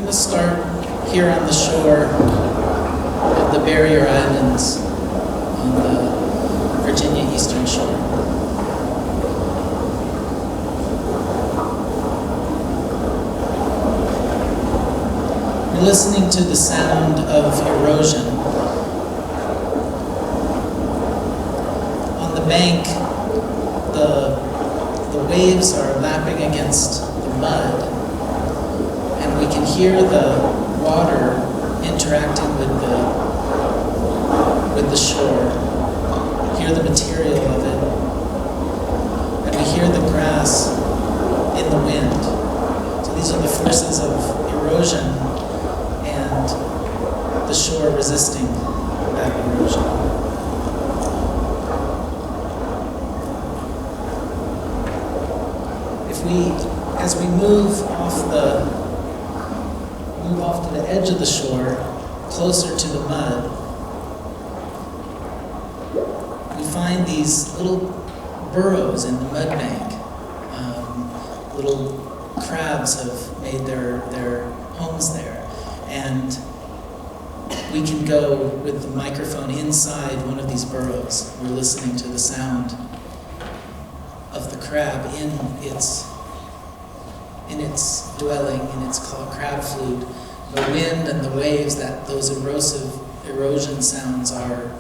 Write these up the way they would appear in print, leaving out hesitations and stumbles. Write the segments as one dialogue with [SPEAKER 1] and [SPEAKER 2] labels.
[SPEAKER 1] going to start here on the shore of the Barrier Islands on the Virginia Eastern Shore. We're listening to the sound of erosion. On the bank, the waves are lapping against the mud, and we can hear the water interacting with the shore, hear the material of it, and we hear the grass in the wind. So these are the forces of erosion and the shore resisting that erosion. As we move off to the edge of the shore, closer to the mud, we find these little burrows in the mud bank. Little crabs have made their homes there, and we can go with the microphone inside one of these burrows. We're listening to the sound of the crab in its dwelling, in its crab flute. The wind and the waves, those erosive erosion sounds are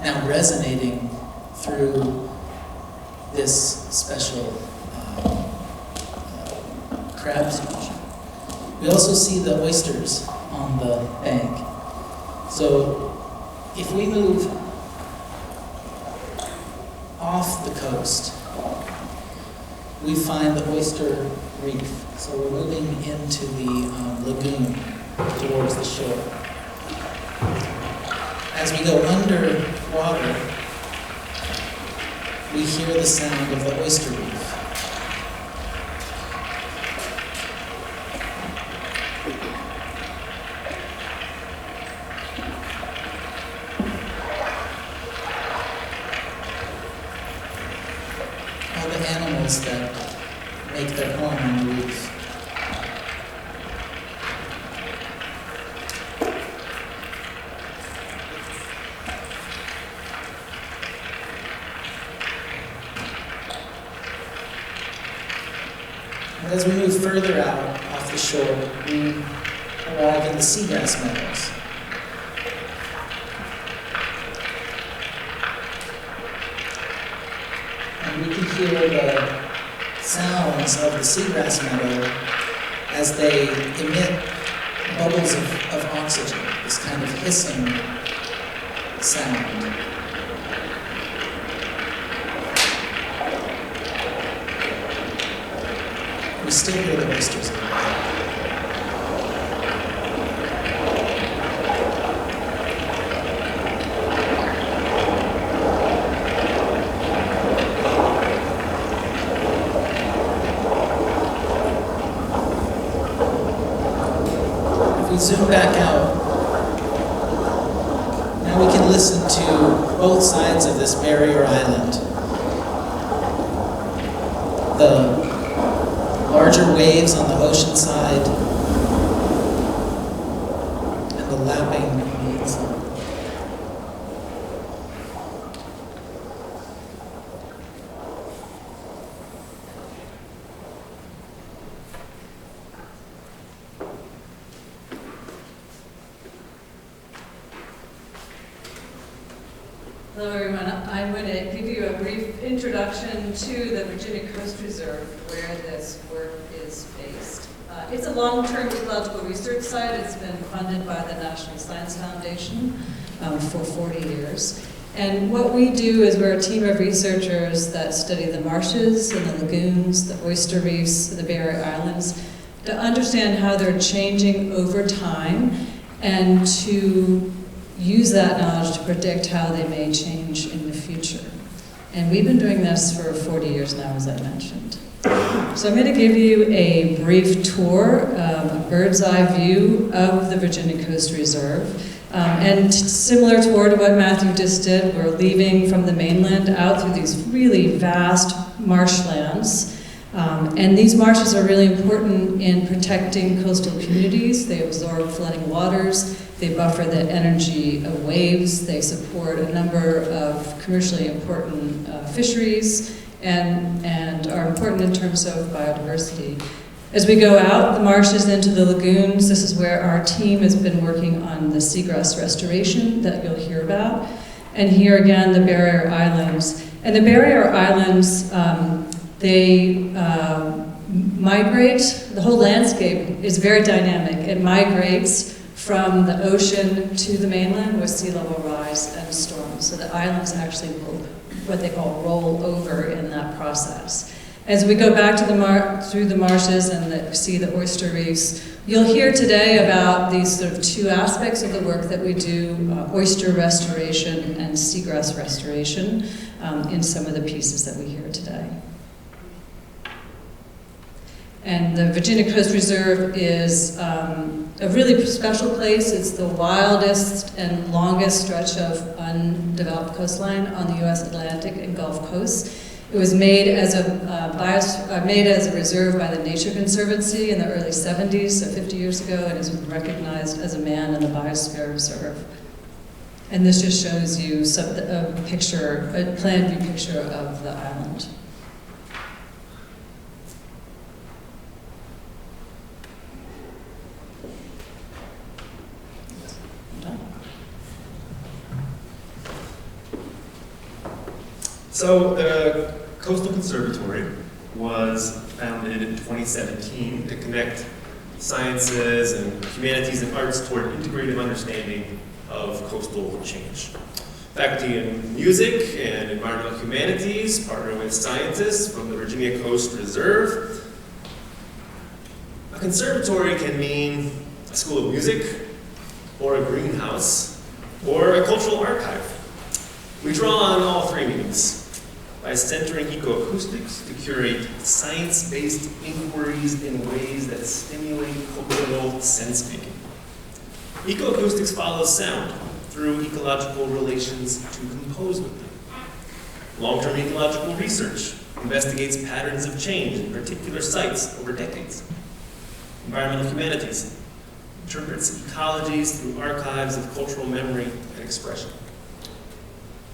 [SPEAKER 1] now resonating through this special crab species. We also see the oysters on the bank. So if we move off the coast, we find the oyster reef. So we're moving into the lagoon towards the shore. As we go underwater, we hear the sound of the oyster reef. All the animals that make their home on the reef. And as we move further out off the shore, we arrive in the seagrass meadows. And we can hear the sounds of the seagrass meadow as they emit bubbles of oxygen, this kind of hissing sound. We still hear the oysters in the back. If we zoom back out, now we can listen to both sides of this barrier island. The larger waves on the ocean side, and the lapping on the inside.
[SPEAKER 2] Hello everyone, I'm going to give you a brief introduction to the Virginia Coast Reserve, where this work is based. It's a long-term ecological research site. It's been funded by the National Science Foundation for 40 years. And what we do is we're a team of researchers that study the marshes and the lagoons, the oyster reefs, the Barrier Islands, to understand how they're changing over time and to use that knowledge to predict how they may change in the future. And we've been doing this for 40 years now, as I mentioned. So I'm going to give you a brief tour, a bird's eye view of the Virginia Coast Reserve. And similar to what Matthew just did, we're leaving from the mainland out through these really vast marshlands And these marshes are really important in protecting coastal communities. They absorb flooding waters, they buffer the energy of waves, they support a number of commercially important fisheries, and are important in terms of biodiversity. As we go out the marshes into the lagoons, this is where our team has been working on the seagrass restoration that you'll hear about. And here again, the barrier islands. And the barrier islands, they migrate. The whole landscape is very dynamic. It migrates from the ocean to the mainland with sea level rise and storms. So the islands actually will, what they call, roll over in that process. As we go back to through the marshes and see the oyster reefs, you'll hear today about these sort of two aspects of the work that we do, oyster restoration and seagrass restoration, in some of the pieces that we hear today. And the Virginia Coast Reserve is a really special place. It's the wildest and longest stretch of undeveloped coastline on the U.S. Atlantic and Gulf Coast. It was made as a reserve by the Nature Conservancy in the early 70s, so 50 years ago, and is recognized as a man in the Biosphere Reserve. And this just shows you a plan view picture of the island.
[SPEAKER 3] So the Coastal Conservatory was founded in 2017 to connect sciences and humanities and arts toward integrative understanding of coastal change. Faculty in music and environmental humanities partner with scientists from the Virginia Coast Reserve. A conservatory can mean a school of music, or a greenhouse, or a cultural archive. We draw on all three meanings by centering eco-acoustics to curate science-based inquiries in ways that stimulate cultural sense-making. Eco-acoustics follows sound through ecological relations to compose with them. Long-term ecological research investigates patterns of change in particular sites over decades. Environmental humanities interprets ecologies through archives of cultural memory and expression.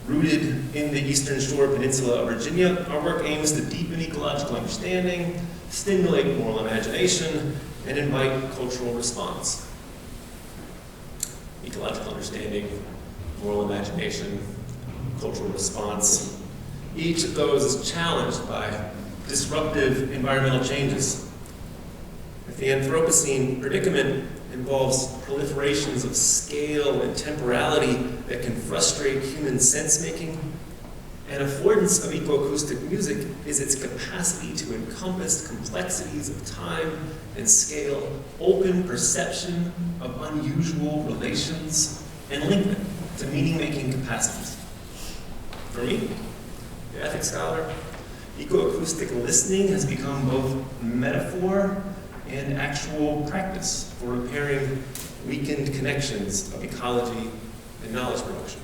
[SPEAKER 3] Rooted in the Eastern Shore Peninsula of Virginia, our work aims to deepen ecological understanding, stimulate moral imagination, and invite cultural response. Ecological understanding, moral imagination, cultural response. Each of those is challenged by disruptive environmental changes. If the Anthropocene predicament involves proliferations of scale and temporality that can frustrate human sense-making, and affordance of ecoacoustic music is its capacity to encompass complexities of time and scale, open perception of unusual relations, and link them to meaning-making capacities. For me, the ethics scholar, ecoacoustic listening has become both metaphor and actual practice for repairing weakened connections of ecology and knowledge production.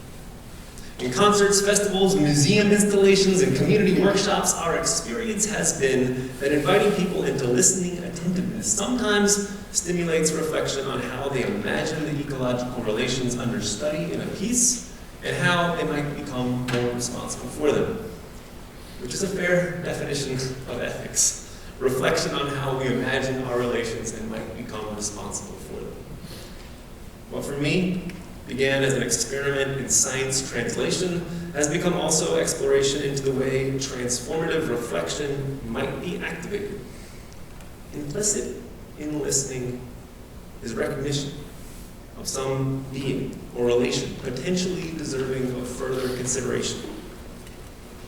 [SPEAKER 3] In concerts, festivals, museum installations, and community workshops, our experience has been that inviting people into listening attentiveness sometimes stimulates reflection on how they imagine the ecological relations under study in a piece and how they might become more responsible for them, which is a fair definition of ethics. Reflection on how we imagine our relations and might become responsible for them. What for me began as an experiment in science translation has become also exploration into the way transformative reflection might be activated. Implicit in listening is recognition of some being or relation potentially deserving of further consideration.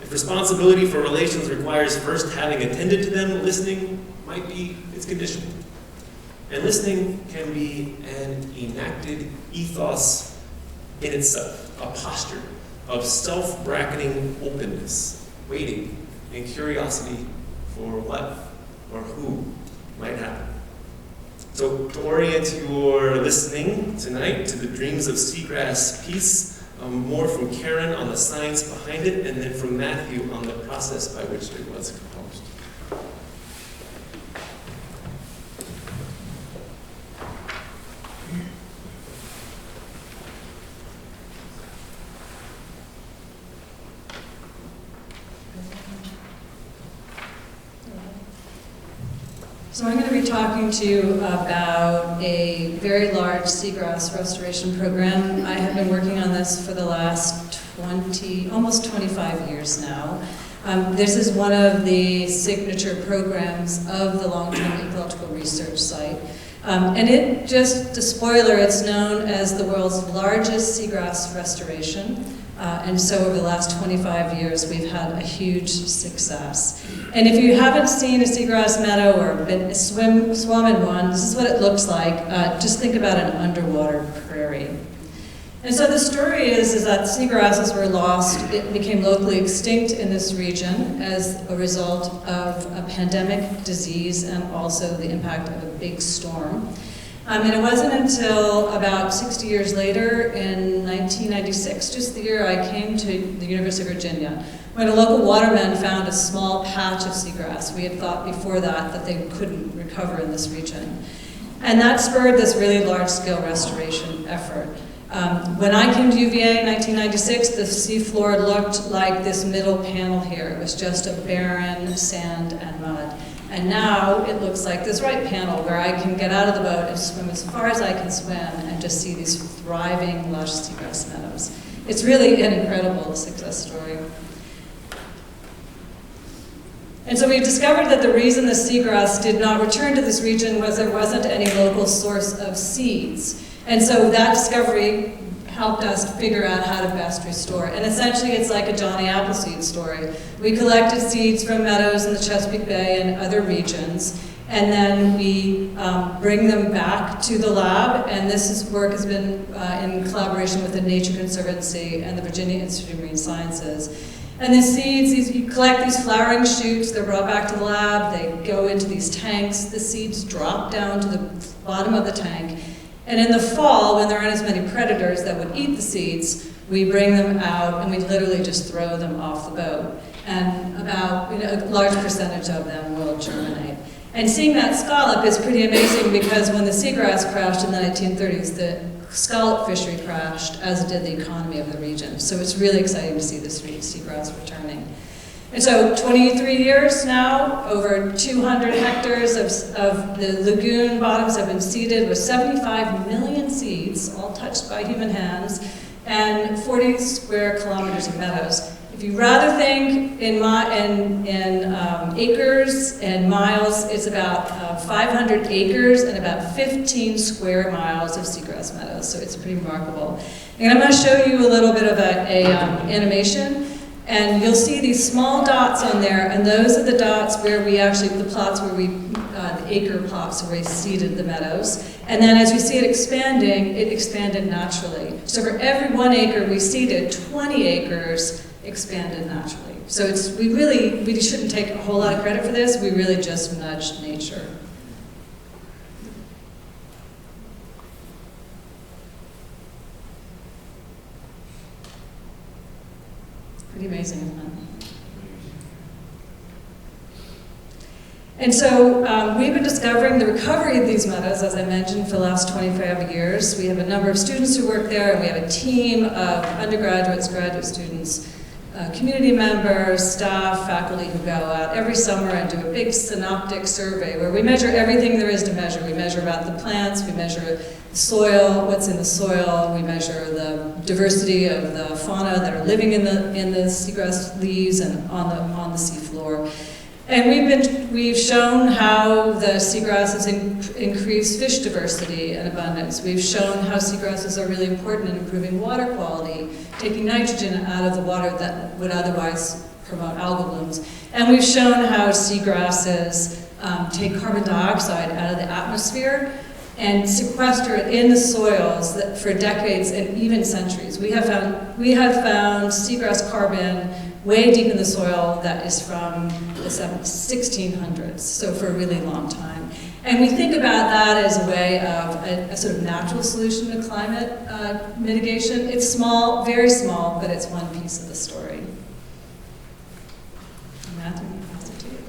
[SPEAKER 3] If responsibility for relations requires first having attended to them, listening might be its condition. And listening can be an enacted ethos in itself, a posture of self-bracketing openness, waiting, and curiosity for what or who might happen. So to orient your listening tonight to the Dreams of Seagrass piece, more from Karen on the science behind it, and then from Matthew on the process by which it was composed.
[SPEAKER 2] So I'm going to be talking to you about a very large seagrass restoration program. I have been working on this for the last almost 25 years now. This is one of the signature programs of the long-term ecological research site. And it, just a spoiler, it's known as the world's largest seagrass restoration. And so over the last 25 years, we've had a huge success. And if you haven't seen a seagrass meadow or been swum in one, this is what it looks like. Just think about an underwater prairie. And so the story is that seagrasses were lost. It became locally extinct in this region as a result of a pandemic disease and also the impact of a big storm. And it wasn't until about 60 years later, in 1996, just the year I came to the University of Virginia, when a local waterman found a small patch of seagrass. We had thought before that they couldn't recover in this region. And that spurred this really large-scale restoration effort. When I came to UVA in 1996, the seafloor looked like this middle panel here. It was just a barren sand and mud. And now it looks like this right panel where I can get out of the boat and swim as far as I can swim and just see these thriving, lush seagrass meadows. It's really an incredible success story. And so we've discovered that the reason the seagrass did not return to this region was there wasn't any local source of seeds. And so that discovery helped us figure out how to best restore. And essentially it's like a Johnny Appleseed story. We collected seeds from meadows in the Chesapeake Bay and other regions, and then we bring them back to the lab, and this work has been in collaboration with the Nature Conservancy and the Virginia Institute of Marine Sciences. And the seeds, you collect these flowering shoots, they're brought back to the lab, they go into these tanks, the seeds drop down to the bottom of the tank, and in the fall, when there aren't as many predators that would eat the seeds, we bring them out and we literally just throw them off the boat. And about a large percentage of them will germinate. And seeing that scallop is pretty amazing because when the seagrass crashed in the 1930s, the scallop fishery crashed, as did the economy of the region. So it's really exciting to see this seagrass returning. And so 23 years now, over 200 hectares of the lagoon bottoms have been seeded with 75 million seeds, all touched by human hands, and 40 square kilometers of meadows. If you rather think in acres and miles, it's about 500 acres and about 15 square miles of seagrass meadows, so it's pretty remarkable. And I'm going to show you a little bit of animation. And you'll see these small dots on there, and those are the dots where we actually, the plots where we, the acre plots where we seeded the meadows. And then as you see it expanded naturally. So for every 1 acre we seeded, 20 acres expanded naturally. So we shouldn't take a whole lot of credit for this, we really just nudged nature. Pretty amazing, isn't it? And so we've been discovering the recovery of these meadows, as I mentioned, for the last 25 years. We have a number of students who work there, and we have a team of undergraduates, graduate students, community members, staff, faculty who go out every summer and do a big synoptic survey where we measure everything there is to measure. We measure about the plants, we measure the soil, what's in the soil, we measure the diversity of the fauna that are living in the seagrass leaves and on the seafloor. And we've shown how the seagrasses increase fish diversity and abundance. We've shown how seagrasses are really important in improving water quality, taking nitrogen out of the water that would otherwise promote algal blooms. And we've shown how seagrasses take carbon dioxide out of the atmosphere and sequester it in the soils for decades and even centuries. We have found seagrass carbon way deep in the soil that is from the 1600s, so for a really long time. And we think about that as a way of a sort of natural solution to climate mitigation. It's small, very small, but it's one piece of the story. Matthew, I'll pass it to you.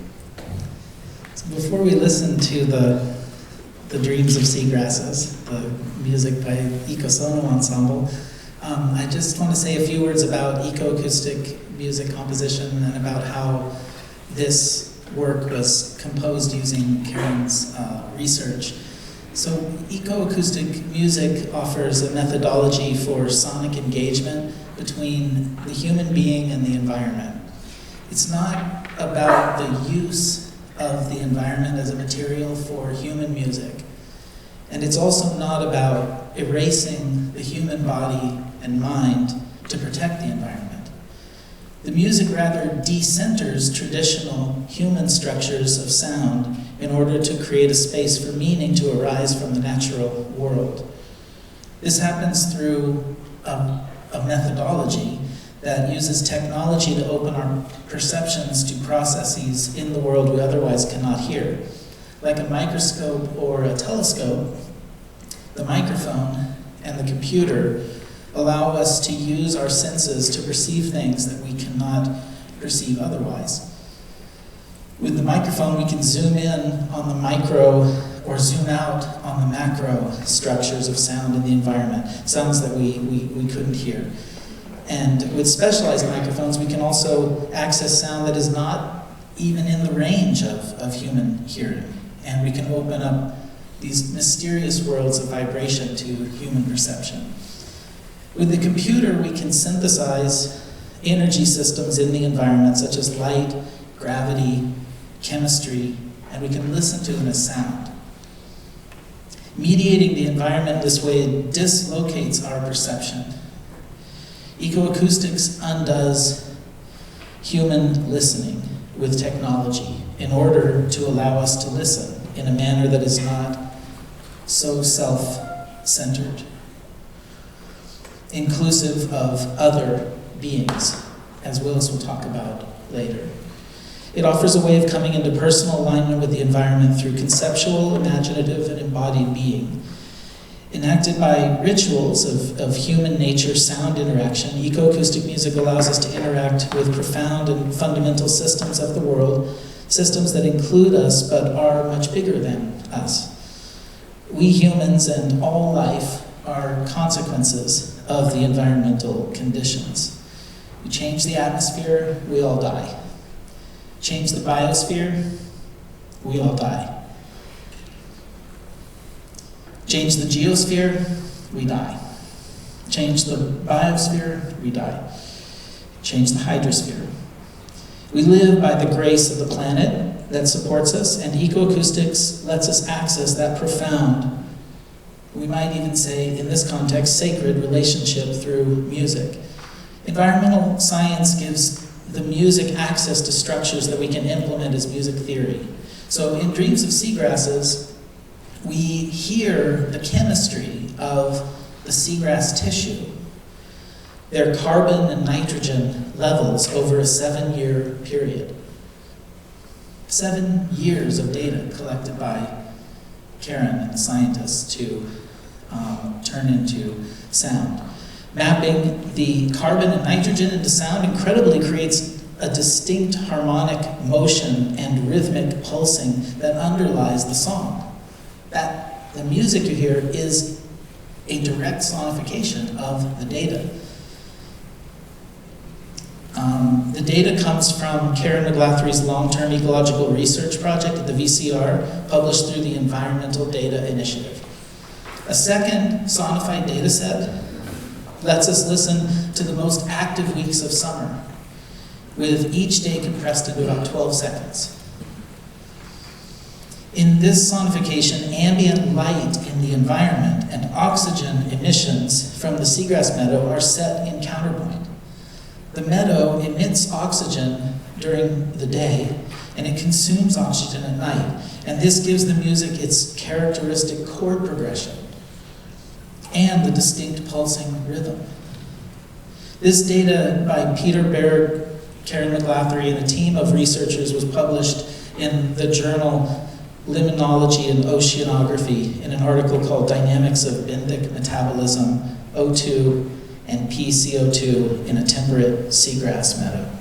[SPEAKER 1] So before we listen to the Dreams of Seagrasses, the music by EcoSono Ensemble, I just want to say a few words about eco-acoustic music composition and about how this work was composed using Karen's research. So eco-acoustic music offers a methodology for sonic engagement between the human being and the environment. It's not about the use of the environment as a material for human music. And it's also not about erasing the human body and mind to protect the environment. The music rather decenters traditional human structures of sound in order to create a space for meaning to arise from the natural world. This happens through a methodology that uses technology to open our perceptions to processes in the world we otherwise cannot hear. Like a microscope or a telescope, the microphone and the computer allow us to use our senses to perceive things that we cannot perceive otherwise. With the microphone, we can zoom in on the micro or zoom out on the macro structures of sound in the environment, sounds that we couldn't hear. And with specialized microphones, we can also access sound that is not even in the range of human hearing. And we can open up these mysterious worlds of vibration to human perception. With the computer, we can synthesize energy systems in the environment, such as light, gravity, chemistry, and we can listen to them as sound. Mediating the environment this way dislocates our perception. Ecoacoustics undoes human listening with technology in order to allow us to listen in a manner that is not so self-centered, inclusive of other beings, as Willis will talk about later. It offers a way of coming into personal alignment with the environment through conceptual, imaginative, and embodied being. Enacted by rituals of human nature sound interaction, ecoacoustic music allows us to interact with profound and fundamental systems of the world, systems that include us but are much bigger than us. We humans and all life are consequences of the environmental conditions. We change the atmosphere, we all die. Change the biosphere, we all die. Change the geosphere, we die. Change the biosphere, we die. Change the hydrosphere. We live by the grace of the planet that supports us, and ecoacoustics lets us access that profound, we might even say, in this context, sacred relationship through music. Environmental science gives the music access to structures that we can implement as music theory. So in Dreams of Seagrasses, we hear the chemistry of the seagrass tissue, their carbon and nitrogen levels over a 7-year period. 7 years of data collected by Karen and the scientists to turn into sound. Mapping the carbon and nitrogen into sound incredibly creates a distinct harmonic motion and rhythmic pulsing that underlies the song. That the music you hear is a direct sonification of the data. The data comes from Karen McGlathry's long-term ecological research project at the VCR, published through the Environmental Data Initiative. A second sonified data set lets us listen to the most active weeks of summer, with each day compressed into about 12 seconds. In this sonification, ambient light in the environment and oxygen emissions from the seagrass meadow are set in counterpoint. The meadow emits oxygen during the day, and it consumes oxygen at night, and this gives the music its characteristic chord progression and the distinct pulsing rhythm. This data by Peter Berg, Karen McGlathry, and a team of researchers was published in the journal Liminal and Oceanography in an article called Dynamics of Benthic Metabolism, O2 and PCO2 in a Temperate Seagrass Meadow.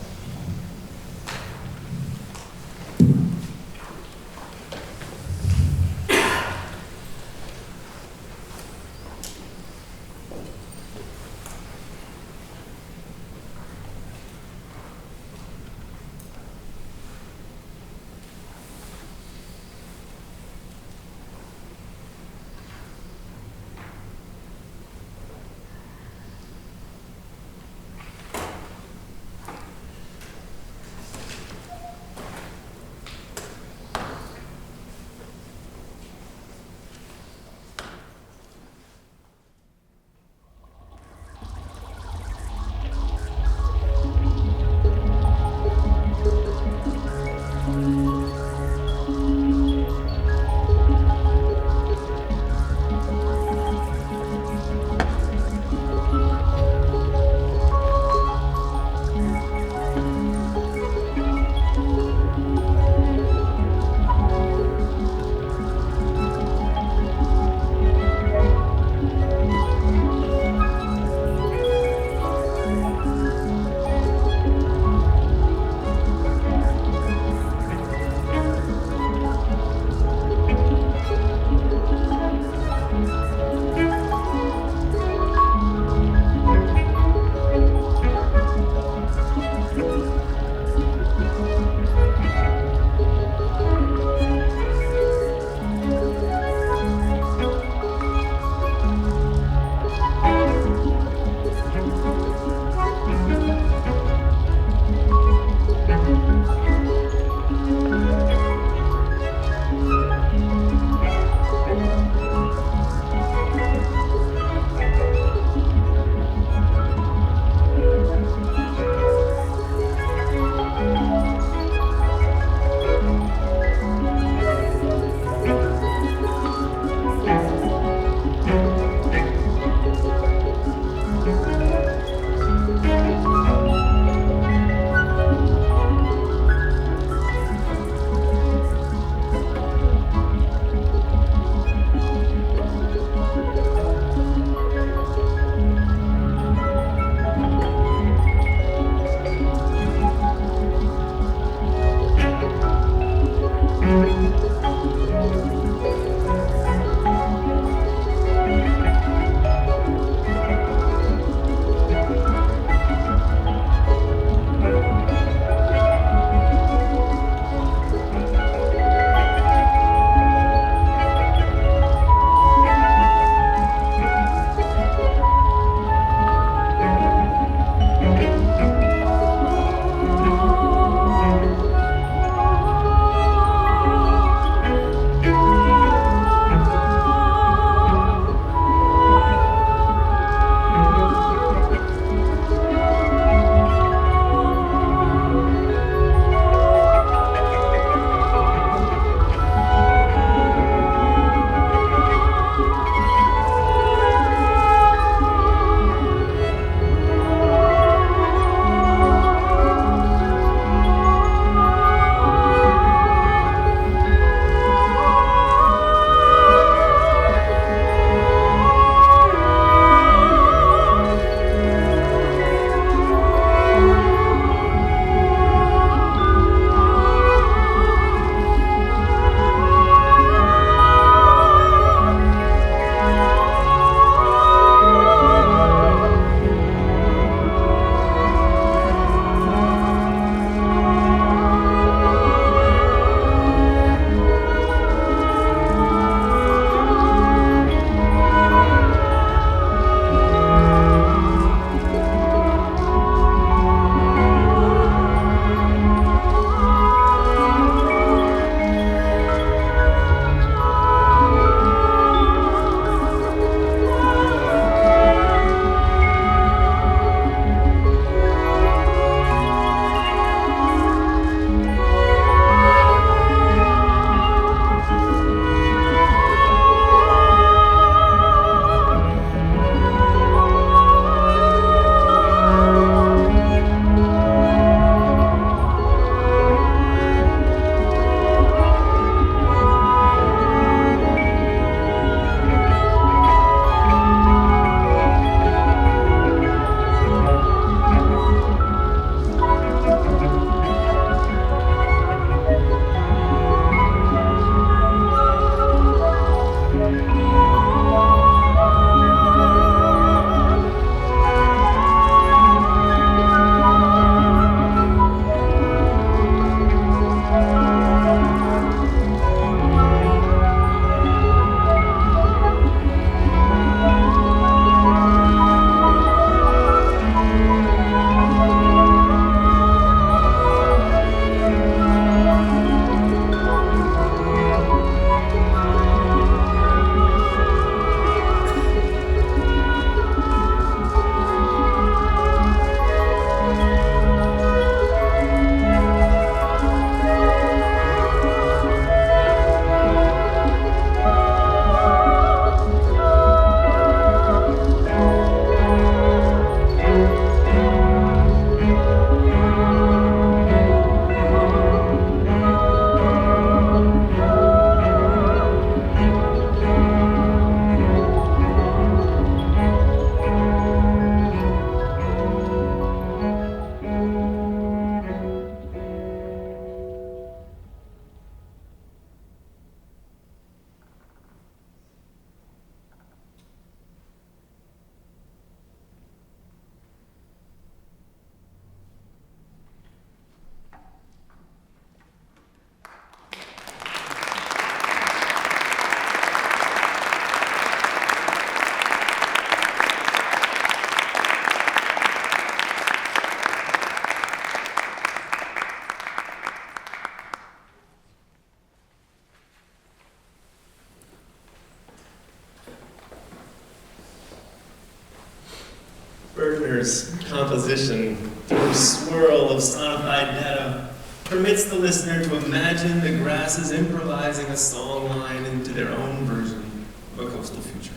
[SPEAKER 3] speaker's composition through a swirl of sonified data permits the listener to imagine the grasses improvising a song line into their own version of a coastal future.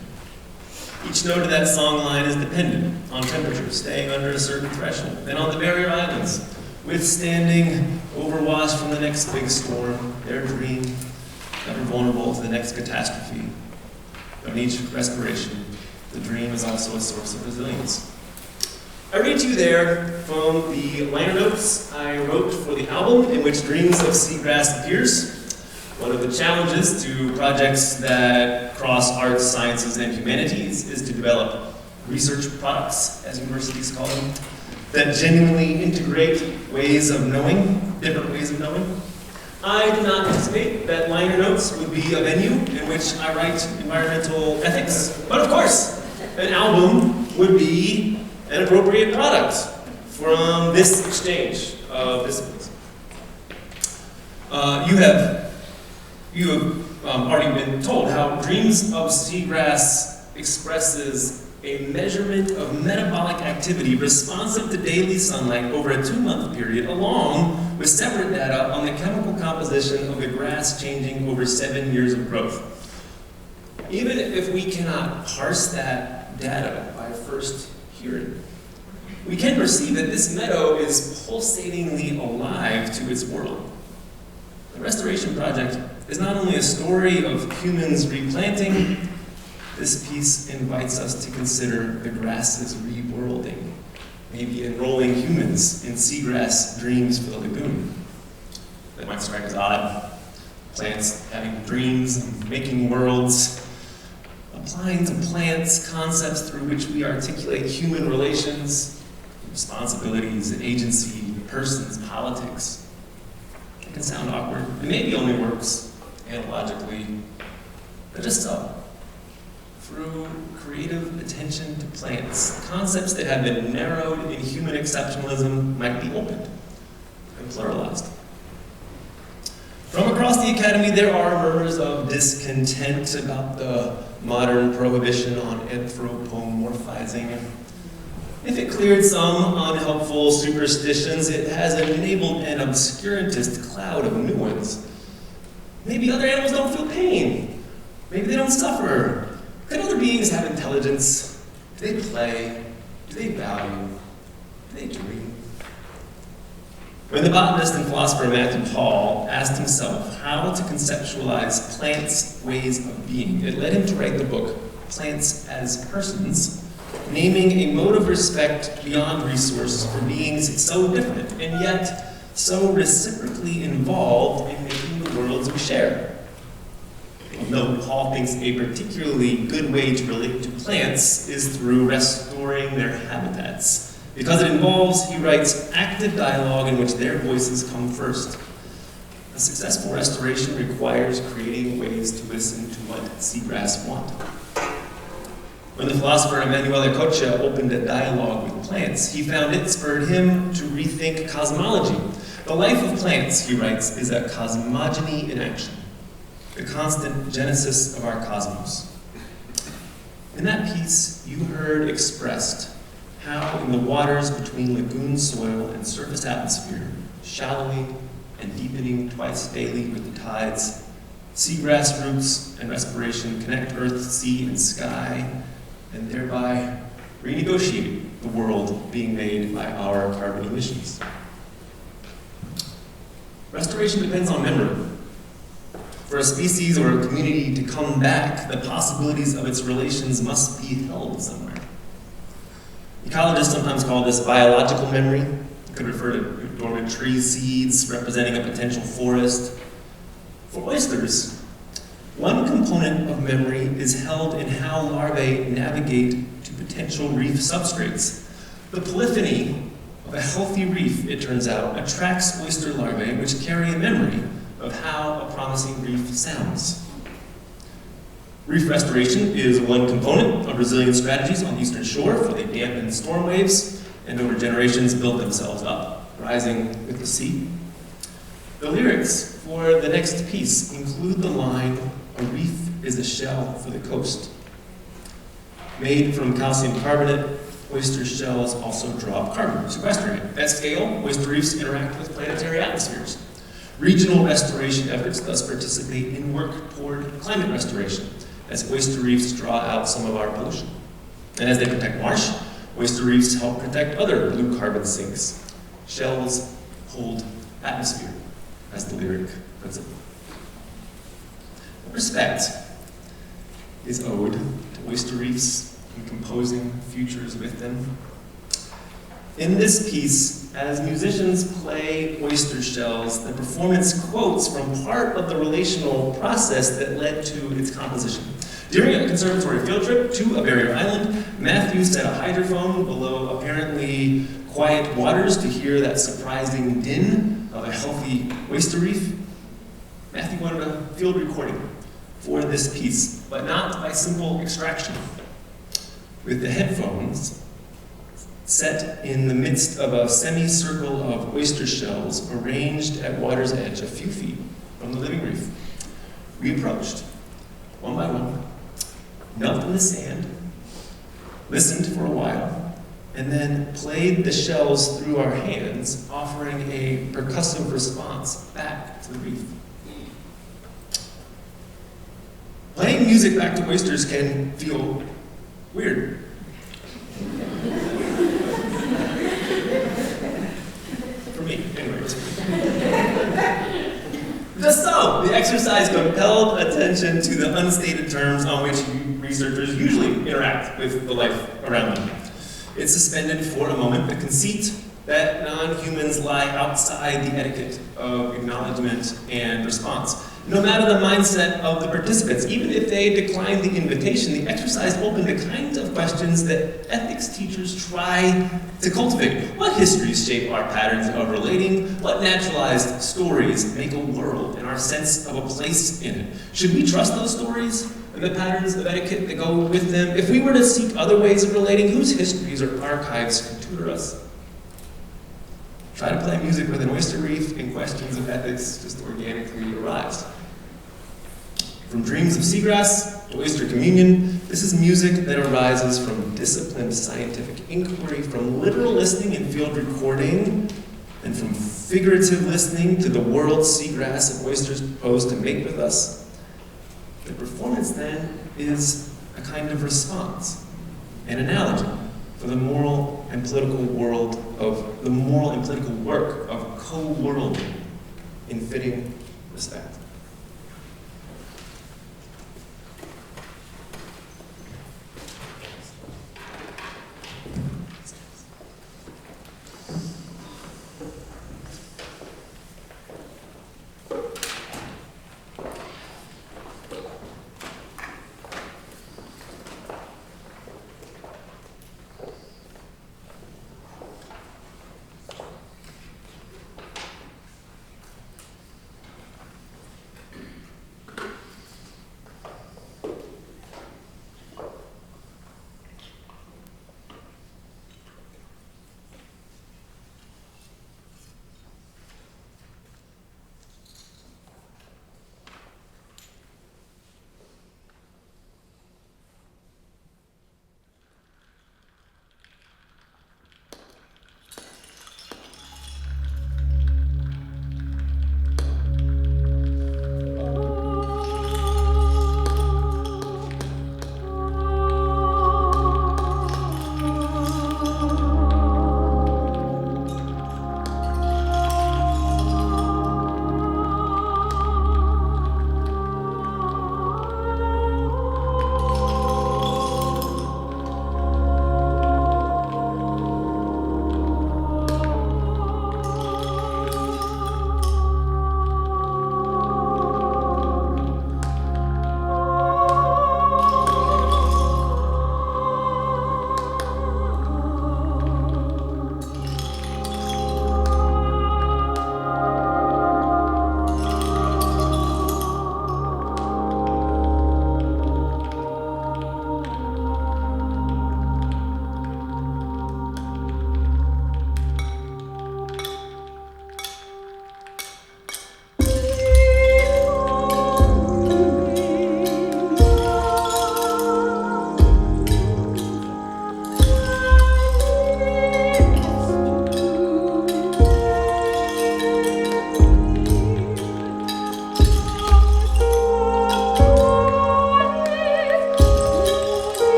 [SPEAKER 3] Each note of that song line is dependent on temperature, staying under a certain threshold, and on the barrier islands, withstanding overwash from the next big storm, their dream, never vulnerable to the next catastrophe. On each respiration, the dream is also a source of resilience. I read to you there from the liner notes I wrote for the album in which Dreams of Seagrass appears. One of the challenges to projects that cross arts, sciences, and humanities is to develop research products, as universities call them, that genuinely integrate ways of knowing, different ways of knowing. I do not anticipate that liner notes would be a venue in which I write environmental ethics, but of course, an album would be an appropriate product from this exchange of disciplines. You have already been told how Dreams of Seagrass expresses a measurement of metabolic activity responsive to daily sunlight over a 2-month period, along with separate data on the chemical composition of the grass changing over 7 years of growth. Even if we cannot parse that data by first hearing, we can perceive that this meadow is pulsatingly alive to its world. The restoration project is not only a story of humans replanting, this piece invites us to consider the grass's reworlding, maybe enrolling humans in seagrass dreams for the lagoon. That might strike as odd. Plants having dreams and making worlds, applying to plants concepts through which we articulate human relations, responsibilities, and agency, persons, politics. It can sound awkward. It maybe only works analogically, but just so. Through creative attention to plants, concepts that have been narrowed in human exceptionalism might be opened and pluralized. From across the academy, there are murmurs of discontent about the modern prohibition on anthropomorphizing. If it cleared some unhelpful superstitions, it has enabled an obscurantist cloud of new ones. Maybe other animals don't feel pain. Maybe they don't suffer. Could other beings have intelligence? Do they play? Do they value? Do they dream? When the botanist and philosopher Matthew Hall asked himself how to conceptualize plants' ways of being, it led him to write the book, Plants as Persons, naming a mode of respect beyond resource for beings so different and yet so reciprocally involved in making the worlds we share. Note, Hall thinks a particularly good way to relate to plants is through restoring their habitats, because it involves, he writes, active dialogue in which their voices come first. A successful restoration requires creating ways to listen to what seagrass want. When the philosopher Emanuele Coccia opened a dialogue with plants, he found it spurred him to rethink cosmology. The life of plants, he writes, is a cosmogony in action, the constant genesis of our cosmos. In that piece, you heard expressed how in the waters between lagoon soil and surface atmosphere, shallowing and deepening twice daily with the tides, seagrass roots and respiration connect earth, sea, and sky, and thereby renegotiate the world being made by our carbon emissions. Restoration depends on memory. For a species or a community to come back, the possibilities of its relations must be held somewhere. Ecologists sometimes call this biological memory. It could refer to dormant tree seeds representing a potential forest. For oysters, one component of memory is held in how larvae navigate to potential reef substrates. The polyphony of a healthy reef, it turns out, attracts oyster larvae which carry a memory of how a promising reef sounds. Reef restoration is one component of resilient strategies on the eastern shore, for they dampen storm waves and over generations build themselves up, rising with the sea. The lyrics for the next piece include the line, "A reef is a shell for the coast." Made from calcium carbonate, oyster shells also draw carbon, sequestering it. At scale, oyster reefs interact with planetary atmospheres. Regional restoration efforts thus participate in work toward climate restoration, as oyster reefs draw out some of our pollution. And as they protect marsh, oyster reefs help protect other blue carbon sinks. Shells hold atmosphere, as the lyric puts it. Respect is owed to oyster reefs and composing futures with them. In this piece, as musicians play oyster shells, the performance quotes from part of the relational process that led to its composition. During a conservatory field trip to a barrier island, Matthew set a hydrophone below apparently quiet waters to hear that surprising din of a healthy oyster reef. Matthew wanted a field recording for this piece, but not by simple extraction. With the headphones set in the midst of a semicircle of oyster shells arranged at water's edge a few feet from the living reef, we approached, one by one, knelt in the sand, listened for a while, and then played the shells through our hands, offering a percussive response back to the reef. Playing music back to oysters can feel weird. For me, anyways. Just so, the exercise compelled attention to the unstated terms on which researchers usually interact with the life around them. It suspended for a moment the conceit that non-humans lie outside the etiquette of acknowledgement and response. No matter the mindset of the participants, even if they declined the invitation, the exercise opened the kinds of questions that ethics teachers try to cultivate. What histories shape our patterns of relating? What naturalized stories make a world and our sense of a place in it? Should we trust those stories and the patterns of etiquette that go with them? If we were to seek other ways of relating, whose histories or archives can tutor us? Try to play music with an oyster reef and questions of ethics just organically arise. From dreams of seagrass to oyster communion, this is music that arises from disciplined scientific inquiry, from literal listening and field recording, and from figurative listening to the world seagrass and oysters propose to make with us. The performance then is a kind of response, an analogy for the moral and political world of the moral and political work of co-worlding in fitting respect.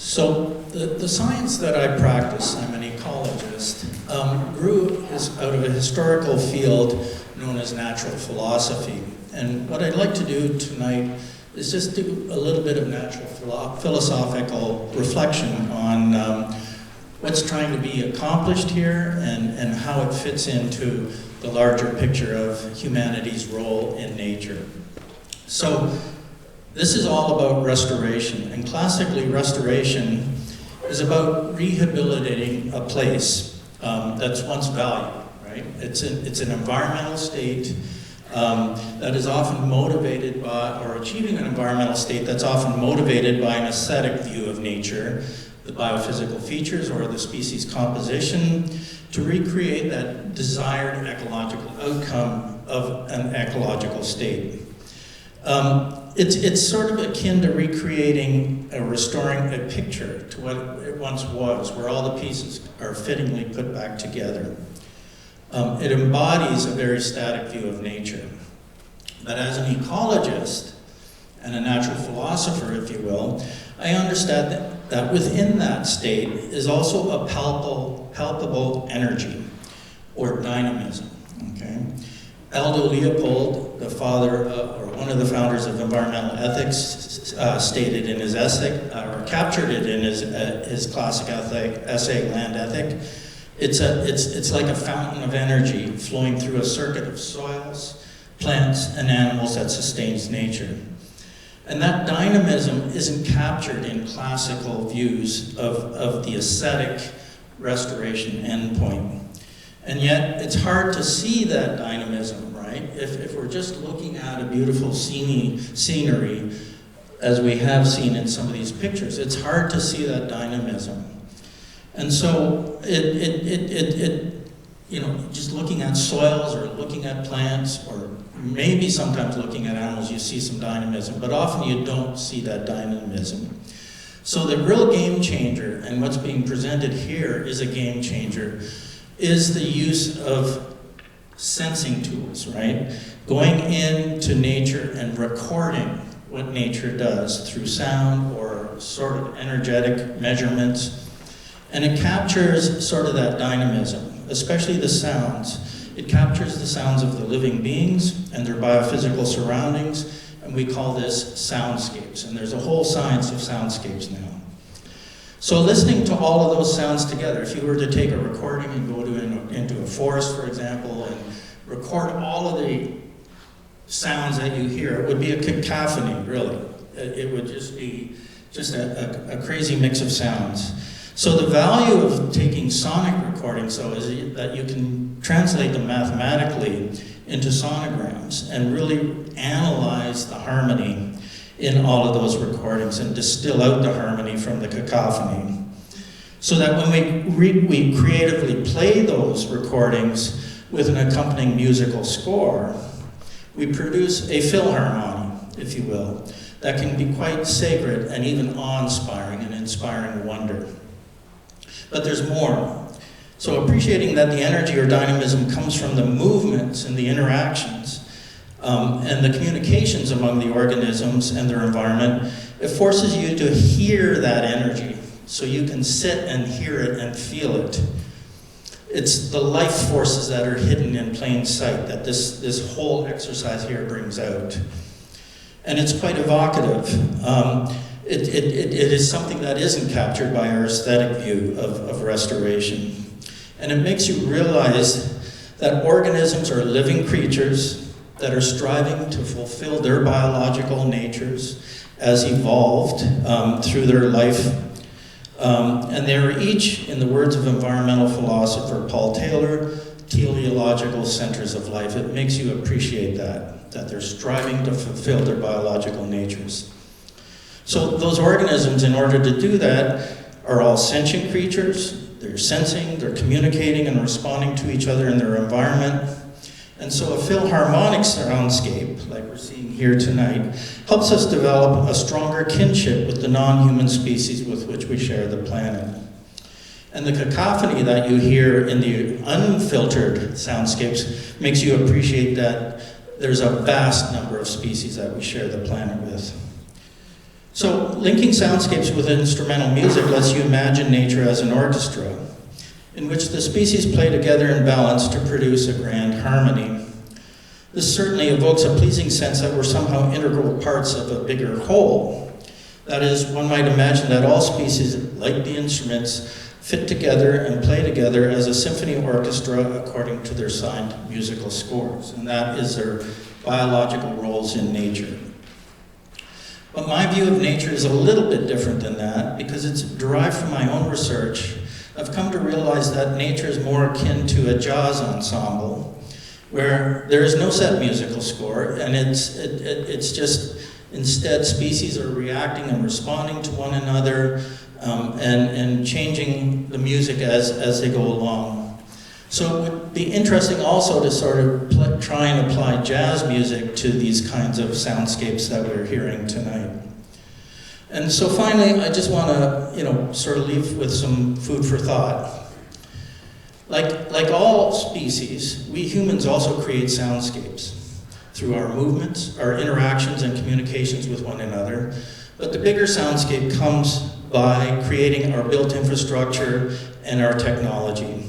[SPEAKER 4] So the science that I practice, I'm an ecologist, grew out of a historical field known as natural philosophy. And what I'd like to do tonight is just do a little bit of natural philosophical reflection on what's trying to be accomplished here and how it fits into the larger picture of humanity's role in nature. So this is all about restoration, and classically restoration is about rehabilitating a place that's once valued, right? It's an environmental state that is often motivated by, or achieving an environmental state that's often motivated by an aesthetic view of nature, the biophysical features or the species composition, to recreate that desired ecological outcome of an ecological state. It's sort of akin to recreating or restoring a picture to what it once was, where all the pieces are fittingly put back together. It embodies a very static view of nature. But as an ecologist and a natural philosopher, if you will, I understand that within that state is also a palpable energy or dynamism. Okay? Aldo Leopold, the father or one of the founders of environmental ethics, stated in his essay, or captured it in his classic essay, Land Ethic. It's like a fountain of energy flowing through a circuit of soils, plants, and animals that sustains nature. And that dynamism isn't captured in classical views of the aesthetic restoration endpoint. And yet, it's hard to see that dynamism, right? If we're just looking at a beautiful scenery, as we have seen in some of these pictures, it's hard to see that dynamism. And so, just looking at soils or looking at plants or maybe sometimes looking at animals, you see some dynamism, but often you don't see that dynamism. So the real game changer, and what's being presented here is a game changer, is the use of sensing tools, right? Going into nature and recording what nature does through sound or sort of energetic measurements. And it captures sort of that dynamism, especially the sounds. It captures the sounds of the living beings and their biophysical surroundings, and we call this soundscapes. And there's a whole science of soundscapes now. So listening to all of those sounds together, if you were to take a recording and go into a forest, for example, and record all of the sounds that you hear, it would be a cacophony, really. It would just be a crazy mix of sounds. So the value of taking sonic recordings, though, is that you can translate them mathematically into sonograms and really analyze the harmony in all of those recordings and distill out the harmony from the cacophony. So that when we creatively play those recordings with an accompanying musical score, we produce a philharmony, if you will, that can be quite sacred and even awe-inspiring and inspiring wonder. But there's more. So appreciating that the energy or dynamism comes from the movements and the interactions and the communications among the organisms and their environment, it forces you to hear that energy so you can sit and hear it and feel it. It's the life forces that are hidden in plain sight that this whole exercise here brings out. And it's quite evocative. It is something that isn't captured by our aesthetic view of restoration. And it makes you realize that organisms are living creatures that are striving to fulfill their biological natures as evolved through their life. And they are each, in the words of environmental philosopher Paul Taylor, teleological centers of life. It makes you appreciate that they're striving to fulfill their biological natures. So those organisms, in order to do that, are all sentient creatures. They're sensing, they're communicating and responding to each other in their environment. And so a philharmonic soundscape, like we're seeing here tonight, helps us develop a stronger kinship with the non-human species with which we share the planet. And the cacophony that you hear in the unfiltered soundscapes makes you appreciate that there's a vast number of species that we share the planet with. So linking soundscapes with instrumental music lets you imagine nature as an orchestra, in which the species play together in balance to produce a grand harmony. This certainly evokes a pleasing sense that we're somehow integral parts of a bigger whole. That is, one might imagine that all species, like the instruments, fit together and play together as a symphony orchestra according to their signed musical scores, and that is their biological roles in nature. But my view of nature is a little bit different than that, because it's derived from my own research. I've come to realize that nature is more akin to a jazz ensemble, where there is no set musical score, and it's just, instead, species are reacting and responding to one another, and changing the music as they go along. So it would be interesting also to sort of try and apply jazz music to these kinds of soundscapes that we're hearing tonight. And so finally, I just want to, sort of leave with some food for thought. Like all species, we humans also create soundscapes through our movements, our interactions and communications with one another. But the bigger soundscape comes by creating our built infrastructure and our technology.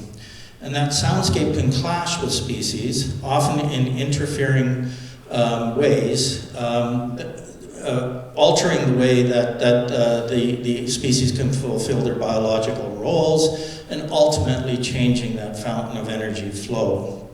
[SPEAKER 4] And that soundscape can clash with species, often in interfering ways, altering the way that the species can fulfill their biological roles, and ultimately changing that fountain of energy flow.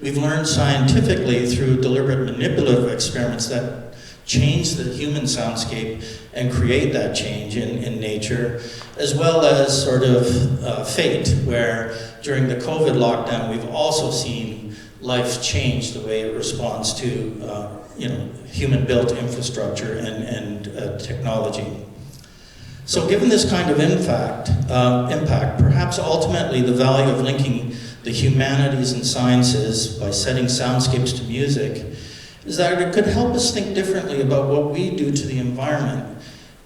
[SPEAKER 4] We've learned scientifically through deliberate manipulative experiments that change the human soundscape and create that change in nature, as well as sort of fate, where during the COVID lockdown, we've also seen life change the way it responds to human-built infrastructure and technology. So given this kind of impact, perhaps ultimately the value of linking the humanities and sciences by setting soundscapes to music is that it could help us think differently about what we do to the environment,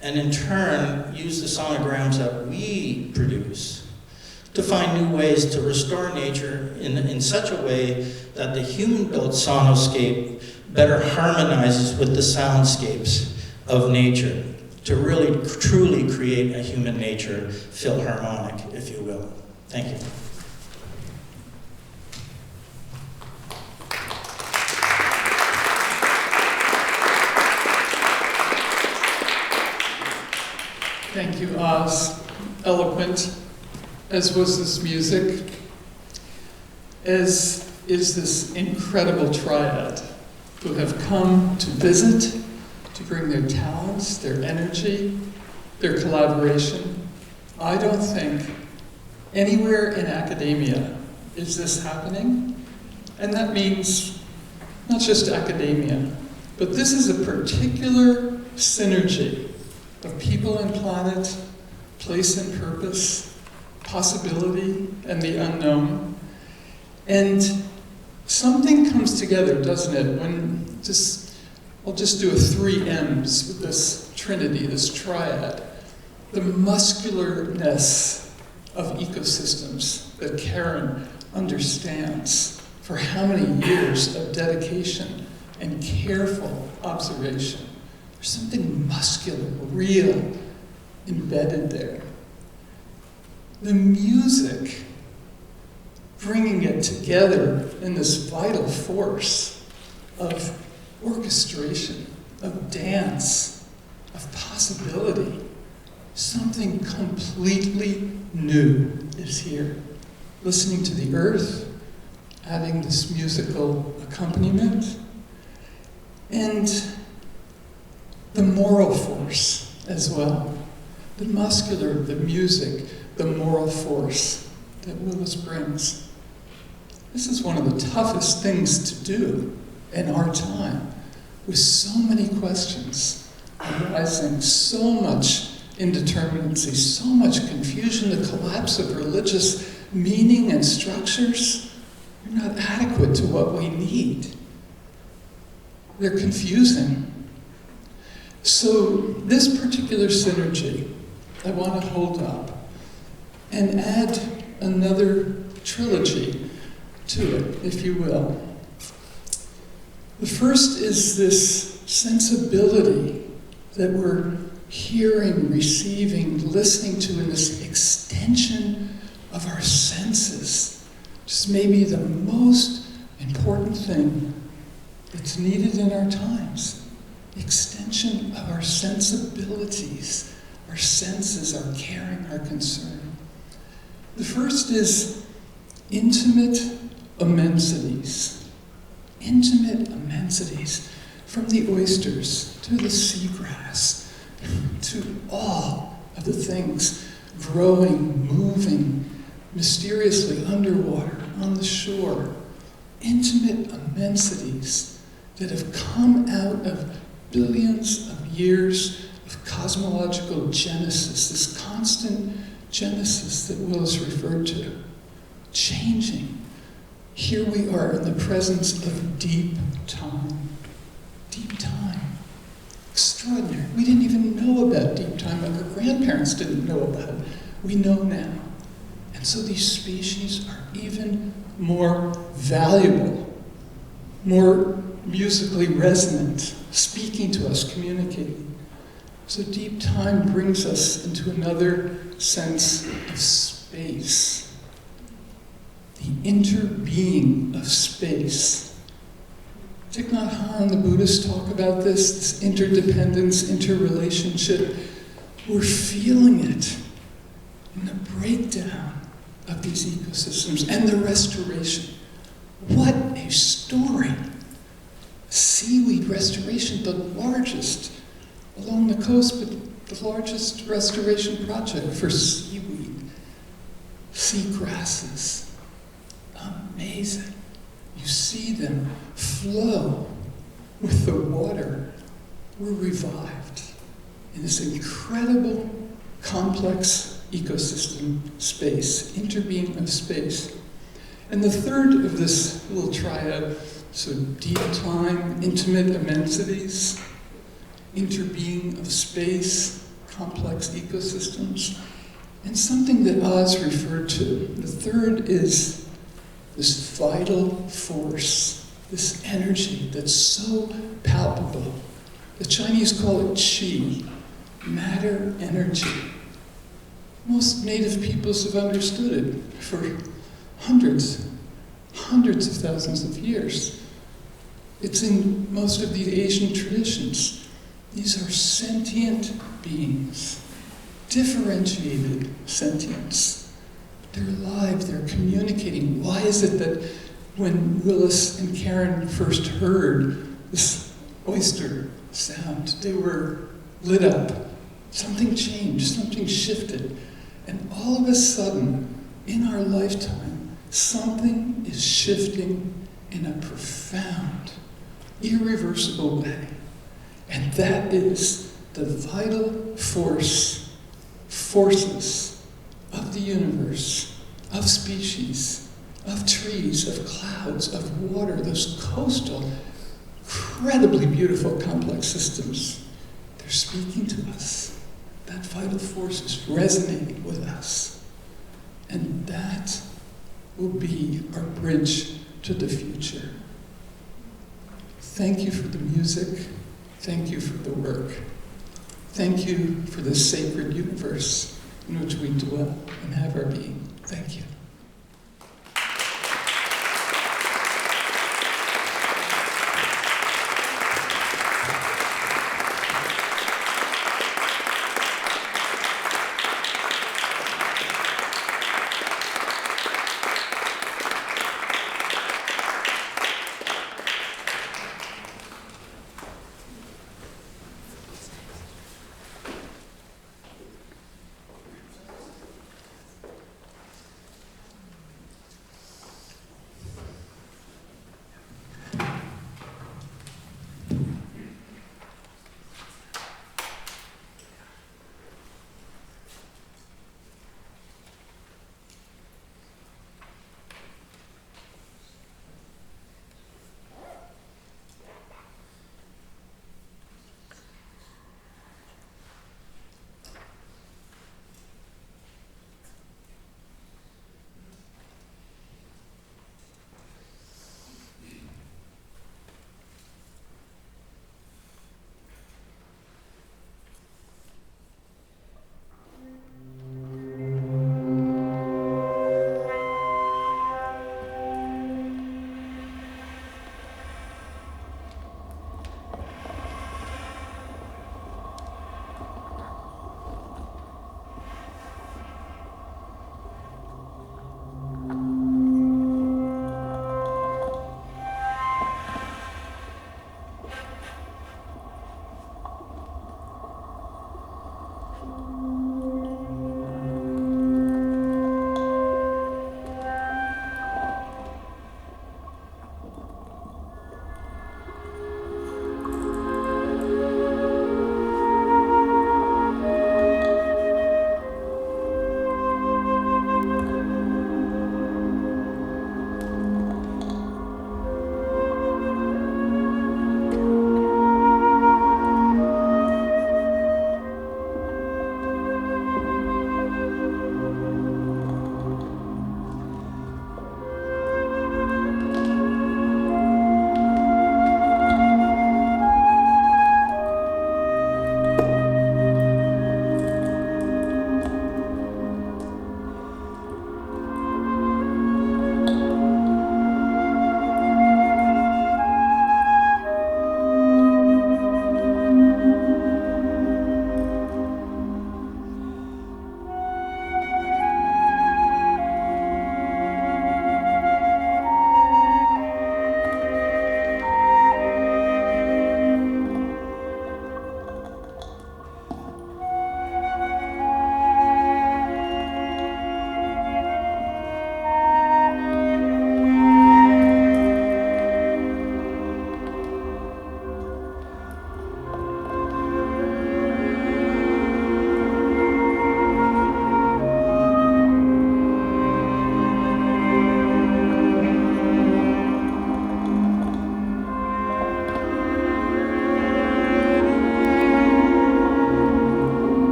[SPEAKER 4] and in turn use the sonograms that we produce to find new ways to restore nature in such a way that the human-built sonoscape better harmonizes with the soundscapes of nature, to really truly create a human nature philharmonic, if you will. Thank you.
[SPEAKER 5] Thank you, Oz. Eloquent, as was this music, as is this incredible triad who have come to visit, to bring their talents, their energy, their collaboration. I don't think anywhere in academia is this happening, and that means not just academia, but this is a particular synergy of people and planet, place and purpose, possibility and the unknown. And something comes together, doesn't it, when I'll just do a 3 M's with this trinity, this triad. The muscularness of ecosystems that Karen understands for how many years of dedication and careful observation. There's something muscular, real, embedded there. The music, bringing it together in this vital force of orchestration, of dance, of possibility. Something completely new is here. Listening to the earth, adding this musical accompaniment, and the moral force as well. The muscular, the music, the moral force that Willis brings. This is one of the toughest things to do in our time, with so many questions arising, so much indeterminacy, so much confusion, the collapse of religious meaning and structures. They're not adequate to what we need. They're confusing. So this particular synergy, I want to hold up and add another trilogy to it, if you will. The first is this sensibility that we're hearing, receiving, listening to in this extension of our senses. Just maybe the most important thing that's needed in our times. Extension of our sensibilities, our senses, our caring, our concern. The first is intimate immensities. Intimate immensities. From the oysters to the seagrass to all of the things growing, moving, mysteriously underwater, on the shore. Intimate immensities that have come out of billions of years of cosmological genesis, this constant genesis that Willis referred to, changing. Here we are in the presence of deep time. Deep time. Extraordinary. We didn't even know about deep time. Our grandparents didn't know about it. We know now. And so these species are even more valuable, more musically resonant, speaking to us, communicating. So deep time brings us into another sense of space. The interbeing of space. Thich Nhat Hanh, the Buddhists, talk about this interdependence, interrelationship. We're feeling it in the breakdown of these ecosystems and the restoration. What a story! Seaweed restoration, the largest along the coast, but the largest restoration project for seaweed, seagrasses. Amazing. You see them flow with the water. We're revived in this incredible, complex ecosystem space, interbeing of space. And the third of this little triad, so deep time, intimate immensities, interbeing of space, complex ecosystems, and something that Oz referred to. The third is this vital force, this energy that's so palpable. The Chinese call it qi, matter energy. Most native peoples have understood it for hundreds of thousands of years. It's in most of the Asian traditions. These are sentient beings, differentiated sentience. They're alive, they're communicating. Why is it that when Willis and Karen first heard this oyster sound, they were lit up? Something changed, something shifted. And all of a sudden, in our lifetime, something is shifting in a profound, irreversible way. And that is the vital forces of the universe, of species, of trees, of clouds, of water, those coastal, incredibly beautiful complex systems. They're speaking to us. That vital force is resonating with us. And that will be our bridge to the future. Thank you for the music. Thank you for the work. Thank you for this sacred universe in which we dwell and have our being. Thank you.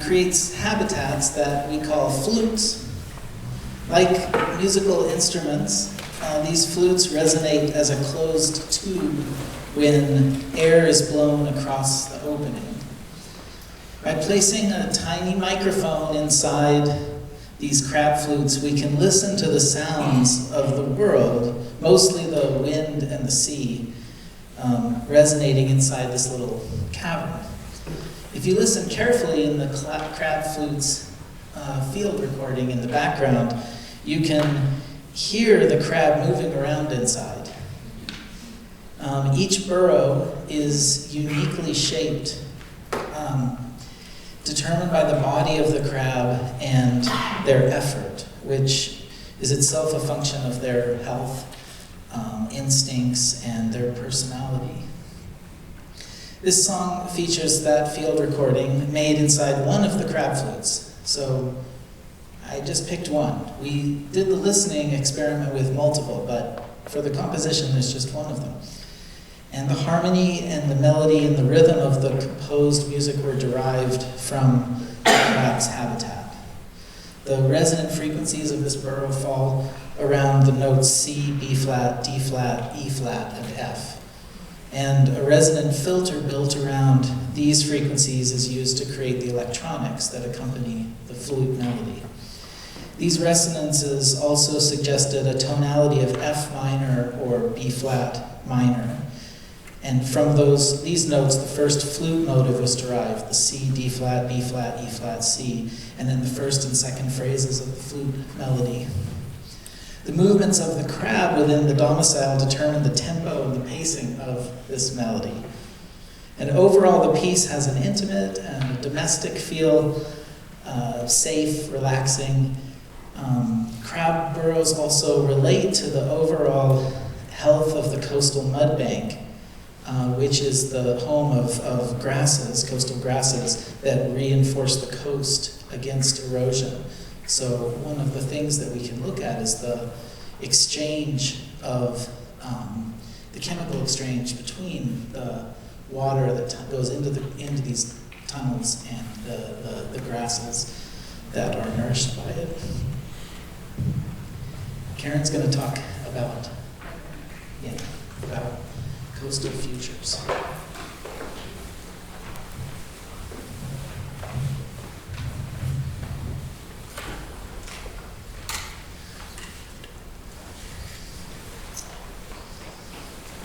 [SPEAKER 1] creates habitats that we call flutes. Like musical instruments, these flutes resonate as a closed tube when air is blown across the opening. By placing a tiny microphone inside these crab flutes, we can listen to the sounds of the world, mostly the wind and the sea, resonating inside this little cavern. If you listen carefully in the crab flute's field recording in the background, you can hear the crab moving around inside. Each burrow is uniquely shaped, determined by the body of the crab and their effort, which is itself a function of their health, instincts, and their personality. This song features that field recording made inside one of the crab flutes. So I just picked one. We did the listening experiment with multiple, but for the composition, there's just one of them. And the harmony and the melody and the rhythm of the composed music were derived from the crab's habitat. The resonant frequencies of this burrow fall around the notes C, B flat, D flat, E flat, and F. And a resonant filter built around these frequencies is used to create the electronics that accompany the flute melody. These resonances also suggested a tonality of F minor or B flat minor. And from these notes, the first flute motive was derived, the C, D flat, B flat, E flat, C, and then the first and second phrases of the flute melody. The movements of the crab within the domicile determine the tempo and the pacing of this melody. And overall, the piece has an intimate and domestic feel, safe, relaxing. Crab burrows also relate to the overall health of the coastal mud bank, which is the home of grasses, coastal grasses, that reinforce the coast against erosion. So one of the things that we can look at is the exchange of, the chemical exchange between the water that goes into these tunnels and the grasses that are nourished by it. Karen's going to talk about coastal futures.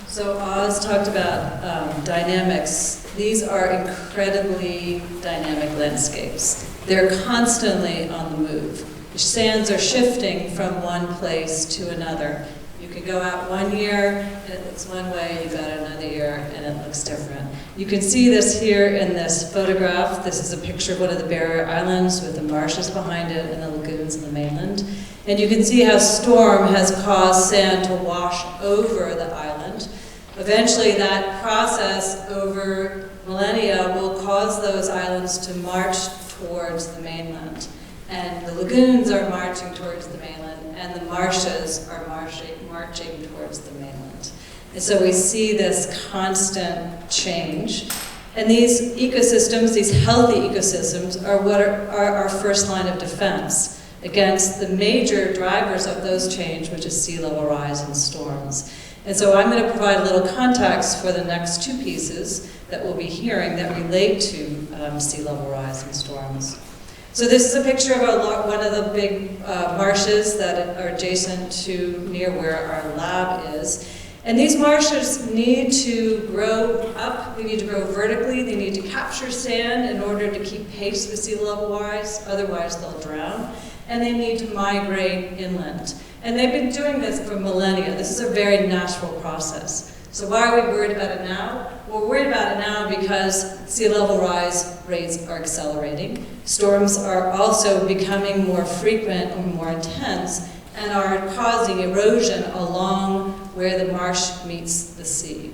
[SPEAKER 2] So Oz talked about dynamics. These are incredibly dynamic landscapes. They're constantly on the move. The sands are shifting from one place to another. You can go out one year and it looks one way, you go out another year and it looks different. You can see this here in this photograph. This is a picture of one of the barrier islands with the marshes behind it and the lagoons in the mainland. And you can see how storm has caused sand to wash over the island. Eventually that process over millennia will cause those islands to march towards the mainland. And the lagoons are marching towards the mainland, and the marshes are marching towards the mainland. And so we see this constant change. And these ecosystems, these healthy ecosystems, are what are our first line of defense against the major drivers of those change, which is sea level rise and storms. And so I'm going to provide a little context for the next two pieces that we'll be hearing that relate to sea level rise and storms. So this is a picture of one of the big marshes that are adjacent to near where our lab is. And these marshes need to grow up, they need to grow vertically, they need to capture sand in order to keep pace with sea level rise, otherwise they'll drown. And they need to migrate inland. And they've been doing this for millennia. This is a very natural process. So why are we worried about it now? We're worried about it now because sea level rise rates are accelerating. Storms are also becoming more frequent and more intense and are causing erosion along where the marsh meets the sea.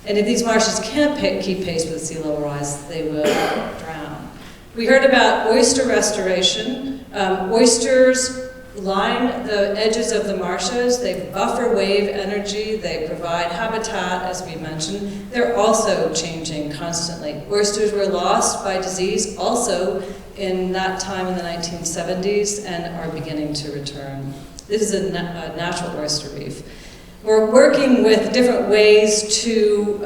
[SPEAKER 2] And if these marshes can't keep pace with sea level rise, they will drown. We heard about oyster restoration. Oysters line the edges of the marshes, they buffer wave energy, they provide habitat, as we mentioned. They're also changing constantly. Oysters were lost by disease also in that time in the 1970s and are beginning to return. This is a natural oyster reef. We're working with different ways to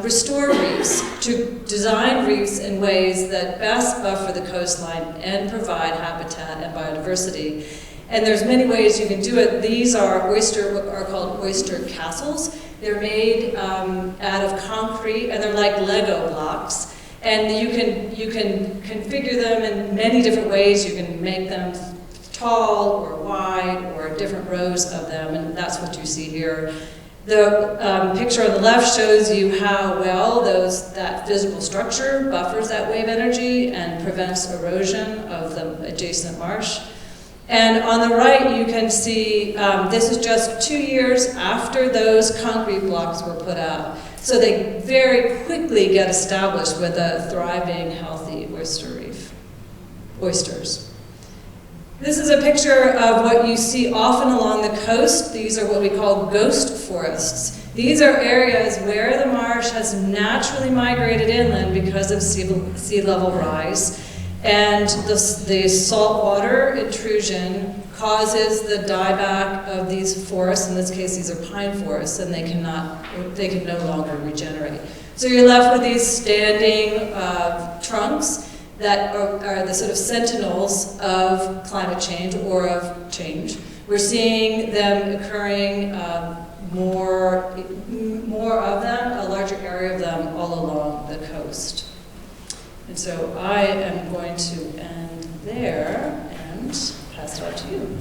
[SPEAKER 2] restore reefs, to design reefs in ways that best buffer the coastline and provide habitat and biodiversity. And there's many ways you can do it. These are what are called oyster castles. They're made out of concrete, and they're like Lego blocks. And you can configure them in many different ways. You can make them tall or wide or different rows of them, and that's what you see here. The picture on the left shows you how well that physical structure buffers that wave energy and prevents erosion of the adjacent marsh. And on the right you can see, this is just 2 years after those concrete blocks were put out. So they very quickly get established with a thriving, healthy oyster reef. Oysters. This is a picture of what you see often along the coast. These are what we call ghost forests. These are areas where the marsh has naturally migrated inland because of sea level rise. And the saltwater intrusion causes the dieback of these forests. In this case, these are pine forests, and they can no longer regenerate. So you're left with these standing trunks that are the sort of sentinels of climate change or of change. We're seeing them occurring, more of them, a larger area of them all along the coast. And so I am going to end there and pass it on to you.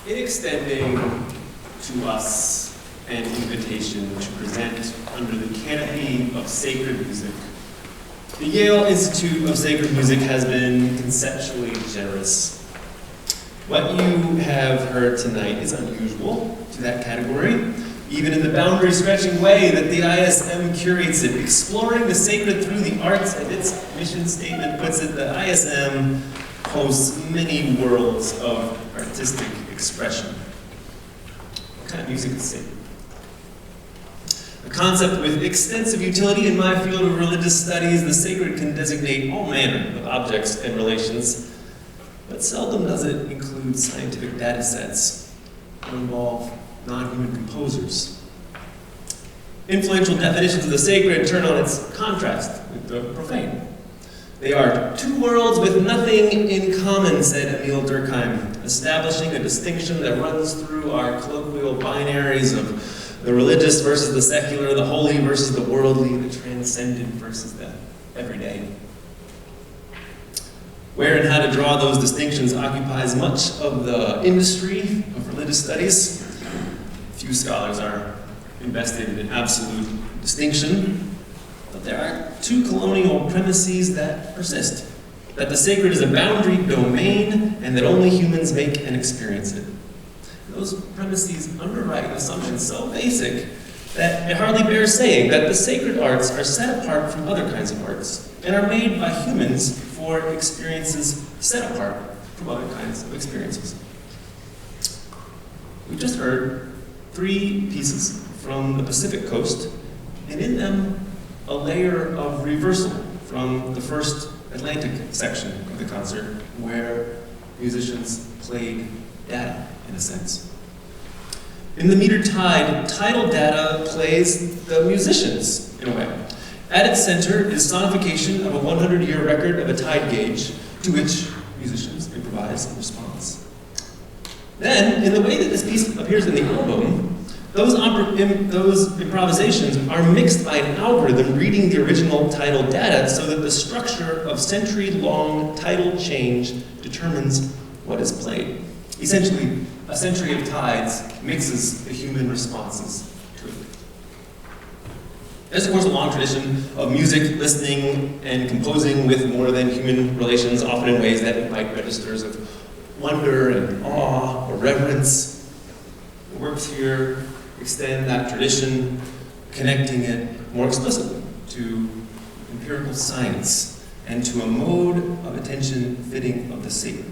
[SPEAKER 3] In extending to us an invitation to present under the canopy of sacred music, the Yale Institute of Sacred Music has been conceptually generous. What you have heard tonight is unusual to that category, even in the boundary-stretching way that the ISM curates it, exploring the sacred through the arts, and its mission statement puts it, the ISM hosts many worlds of artistic expression. What kind of music is sacred? A concept with extensive utility in my field of religious studies, the sacred can designate all manner of objects and relations, but seldom does it include scientific data sets or involve non-human composers. Influential definitions of the sacred turn on its contrast with the profane. They are two worlds with nothing in common, said Emil Durkheim, establishing a distinction that runs through our colloquial binaries of the religious versus the secular, the holy versus the worldly, the transcendent versus the everyday. Where and how to draw those distinctions occupies much of the industry of religious studies. Few scholars are invested in absolute distinction, but there are two colonial premises that persist: that the sacred is a boundary domain and that only humans make and experience it. Those premises underwrite assumptions so basic that it hardly bears saying that the sacred arts are set apart from other kinds of arts and are made by humans for experiences set apart from other kinds of experiences. We just heard 3 pieces from the Pacific coast, and in them, a layer of reversal from the first Atlantic section of the concert, where musicians played data, in a sense. In the meter tide, tidal data plays the musicians, in a way. At its center is sonification of a 100-year record of a tide gauge, to which musicians improvise in response. Then, in the way that this piece appears in the album, those improvisations are mixed by an algorithm reading the original tidal data so that the structure of century-long tidal change determines what is played. Essentially, a century of tides mixes the human responses to it. There's, of course, a long tradition of music, listening, and composing with more than human relations, often in ways that invite registers of wonder and awe or reverence. The works here extend that tradition, connecting it more explicitly to empirical science and to a mode of attention fitting of the sacred.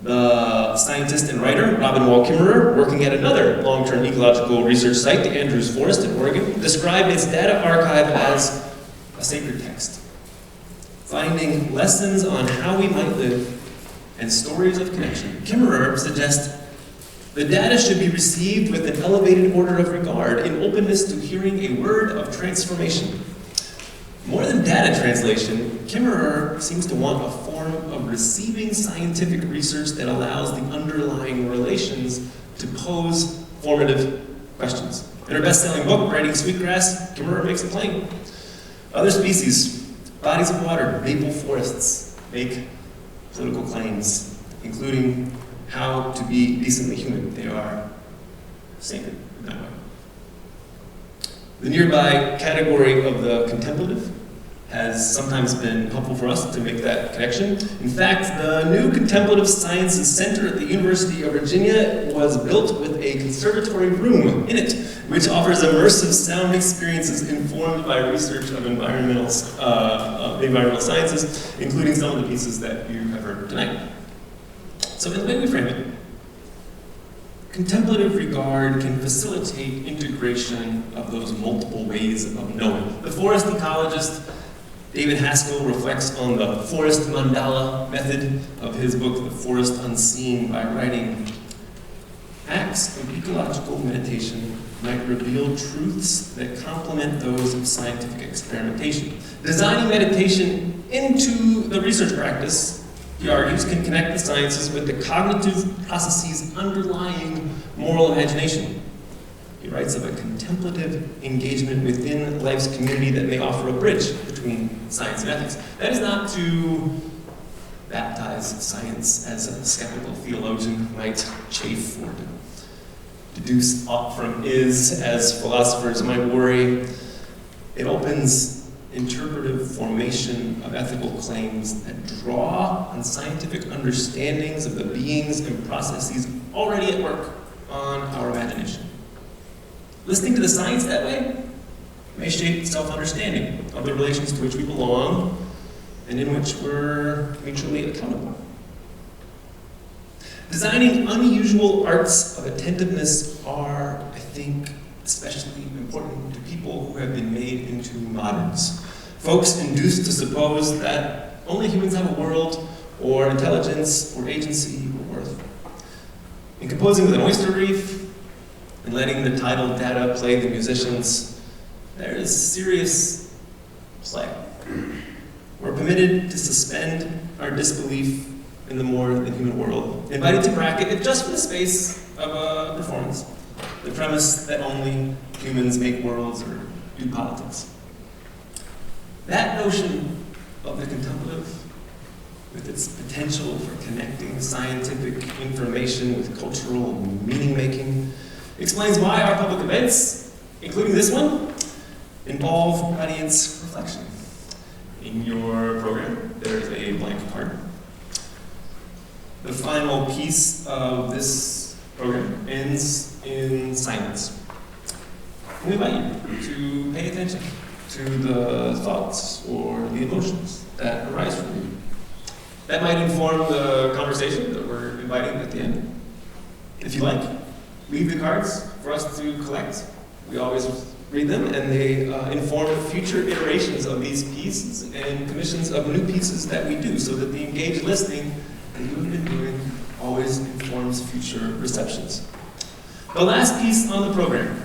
[SPEAKER 3] The scientist and writer, Robin Wall Kimmerer, working at another long-term ecological research site, the Andrews Forest in Oregon, described its data archive as a sacred text, finding lessons on how we might live and stories of connection. Kimmerer suggests the data should be received with an elevated order of regard in openness to hearing a word of transformation. More than data translation, Kimmerer seems to want a form of receiving scientific research that allows the underlying relations to pose formative questions. In her best-selling book, Writing Sweetgrass, Kimmerer makes it plain. Other species, bodies of water, maple forests, make political claims, including how to be decently human. They are sacred in that way. The nearby category of the contemplative has sometimes been helpful for us to make that connection. In fact, the new Contemplative Sciences Center at the University of Virginia was built with a conservatory room in it, which offers immersive sound experiences informed by research of environmental sciences, including some of the pieces that you have heard tonight. So in the way we frame it, contemplative regard can facilitate integration of those multiple ways of knowing. The forest ecologist David Haskell reflects on the forest mandala method of his book, The Forest Unseen, by writing, acts of ecological meditation might reveal truths that complement those of scientific experimentation. Designing meditation into the research practice, he argues, can connect the sciences with the cognitive processes underlying moral imagination. He writes of a contemplative engagement within life's community that may offer a bridge between science and ethics. That is not to baptize science as a skeptical theologian might chafe, or to deduce ought from is as philosophers might worry. It opens interpretive formation of ethical claims that draw on scientific understandings of the beings and processes already at work on our imagination. Listening to the science that way may shape self-understanding of the relations to which we belong and in which we're mutually accountable. Designing unusual arts of attentiveness are, I think, especially important to people who have been made into moderns. Folks induced to suppose that only humans have a world, or intelligence, or agency, or worth. In composing with an oyster reef, and letting the tidal data play the musicians, there is serious play. We're permitted to suspend our disbelief in the more than human world, invited to bracket it just for the space of a performance, the premise that only humans make worlds or do politics. That notion of the contemplative, with its potential for connecting scientific information with cultural meaning-making, explains why our public events, including this one, involve audience reflection. In your program, there's a blank card. The final piece of this program ends in silence. We invite you to pay attention to the thoughts or the emotions that arise from you. That might inform the conversation that we're inviting at the end. If you like, leave the cards for us to collect. We always read them, and they inform future iterations of these pieces and commissions of new pieces that we do, so that the engaged listening that you've been doing always informs future receptions. The last piece on the program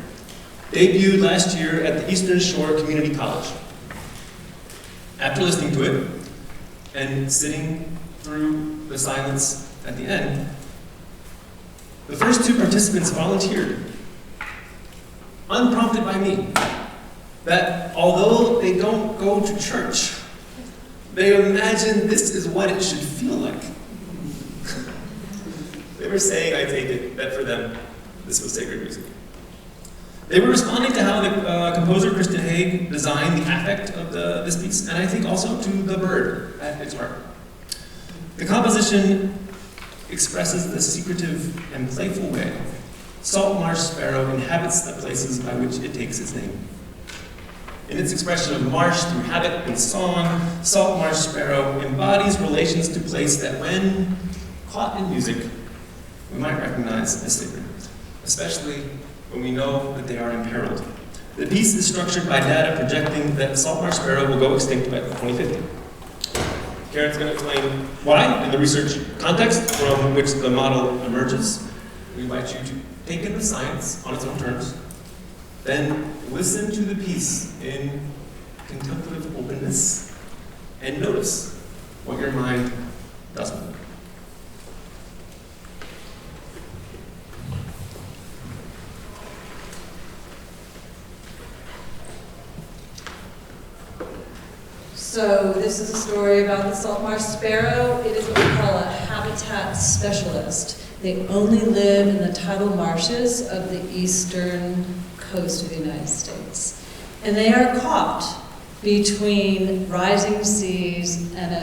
[SPEAKER 3] debuted last year at the Eastern Shore Community College. After listening to it and sitting through the silence at the end, the first two participants volunteered, unprompted by me, that although they don't go to church, they imagine this is what it should feel like. They were saying, I take it, that for them, this was sacred music. They were responding to how the composer Christian Haig designed the affect of this piece, and I think also to the bird at its heart. The composition expresses the secretive and playful way salt marsh sparrow inhabits the places by which it takes its name. In its expression of marsh through habit and song, salt marsh sparrow embodies relations to place that, when caught in music, we might recognize as sacred, especially when we know that they are imperiled. The piece is structured by data projecting that salt marsh sparrow will go extinct by 2050. Karen's going to explain why in the research context from which the model emerges. We invite you to take in the science on its own terms, then listen to the piece in contemplative openness, and notice what your mind doesn't.
[SPEAKER 2] So this is a story about the salt marsh sparrow. It is what we call a habitat specialist. They only live in the tidal marshes of the eastern coast of the United States. And they are caught between rising seas and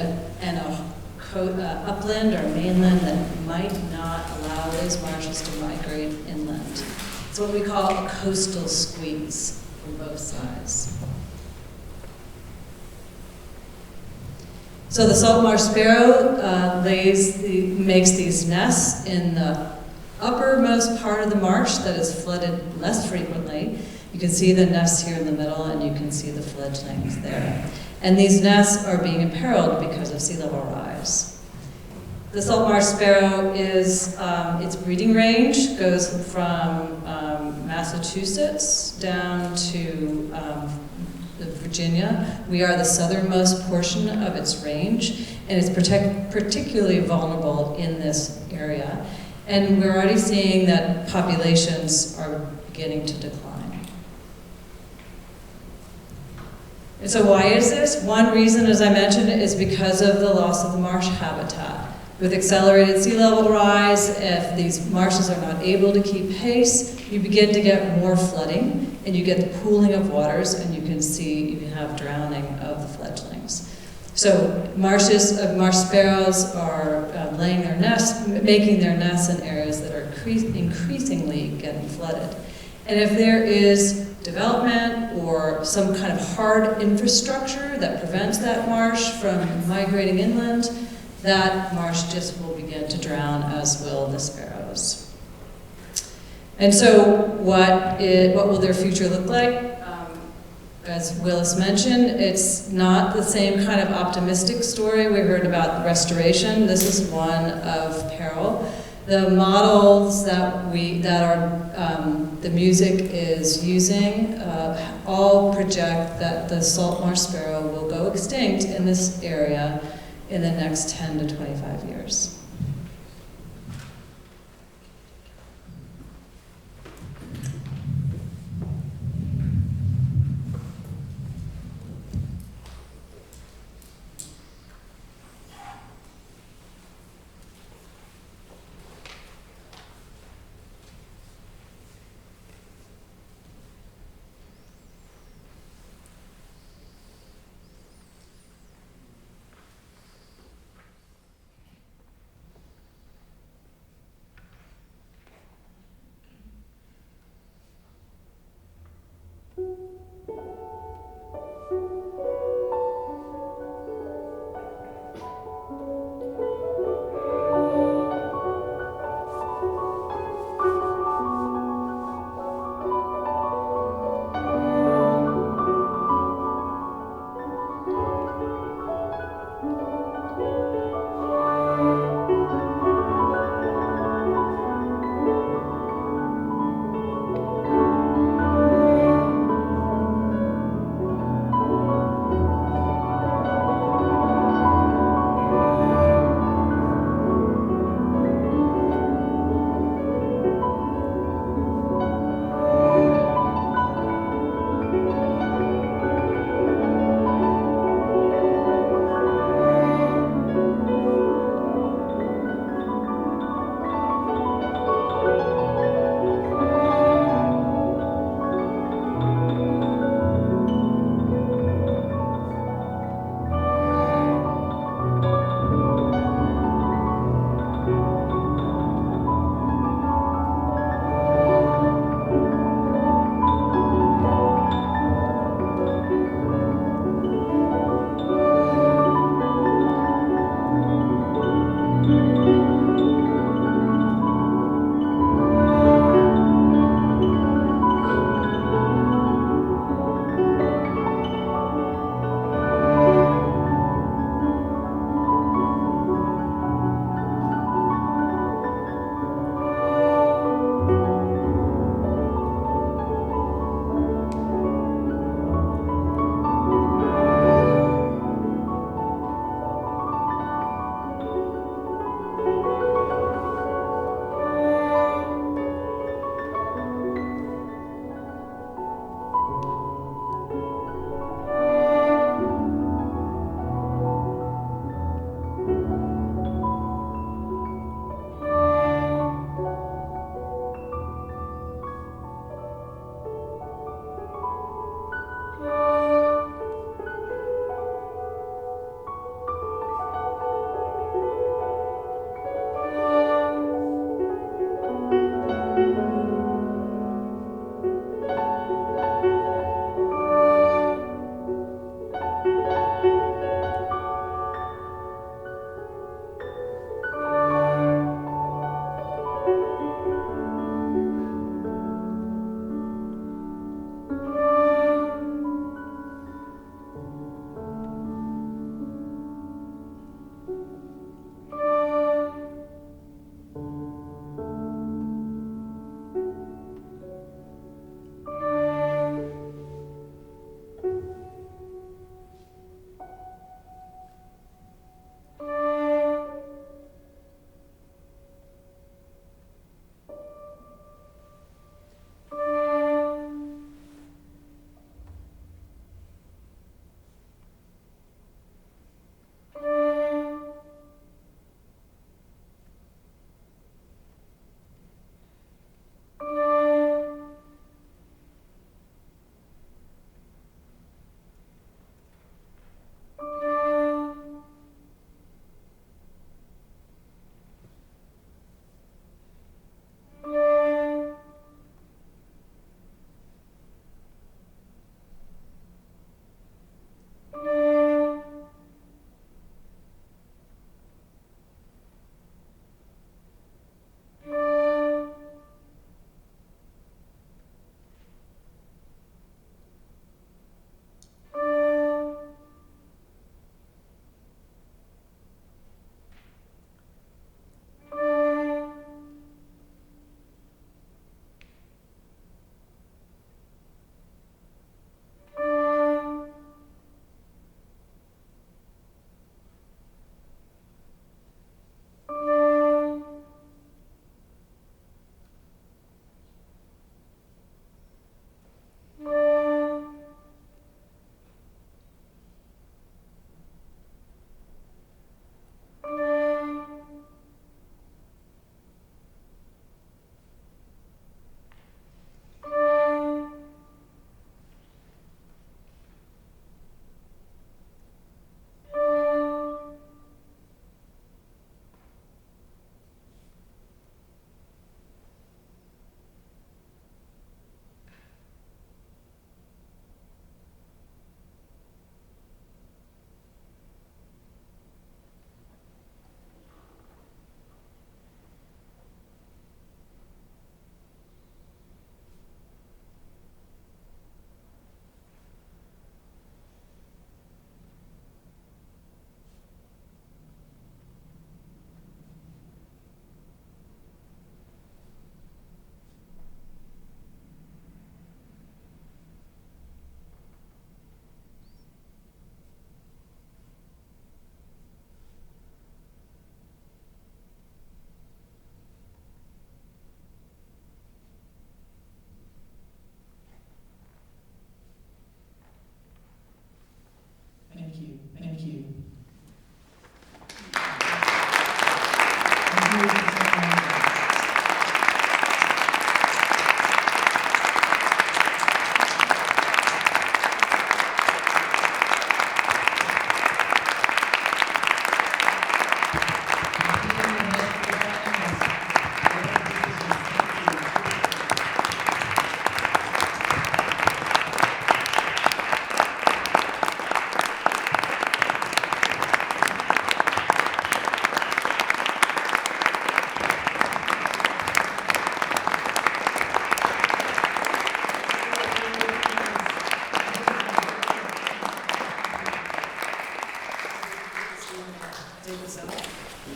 [SPEAKER 2] upland or mainland that might not allow those marshes to migrate inland. It's what we call a coastal squeeze from both sides. So the salt marsh sparrow makes these nests in the uppermost part of the marsh that is flooded less frequently. You can see the nests here in the middle, and you can see the fledglings there. And these nests are being imperiled because of sea level rise. The salt marsh sparrow is, its breeding range goes from Massachusetts down to Virginia. We are the southernmost portion of its range, and it's particularly vulnerable in this area. And we're already seeing that populations are beginning to decline. And so why is this? One reason, as I mentioned, is because of the loss of the marsh habitat. With accelerated sea level rise, if these marshes are not able to keep pace, you begin to get more flooding, and you get the pooling of waters, and you can have drowning of the fledglings. So marsh sparrows are laying their nests, making their nests in areas that are increasingly getting flooded. And if there is development or some kind of hard infrastructure that prevents that marsh from migrating inland, that marsh just will begin to drown, as will the sparrows. And so what will their future look like? As Willis mentioned, it's not the same kind of optimistic story we heard about the restoration. This is one of peril. The models that the music is using all project that the salt marsh sparrow will go extinct in this area in the next 10 to 25 years.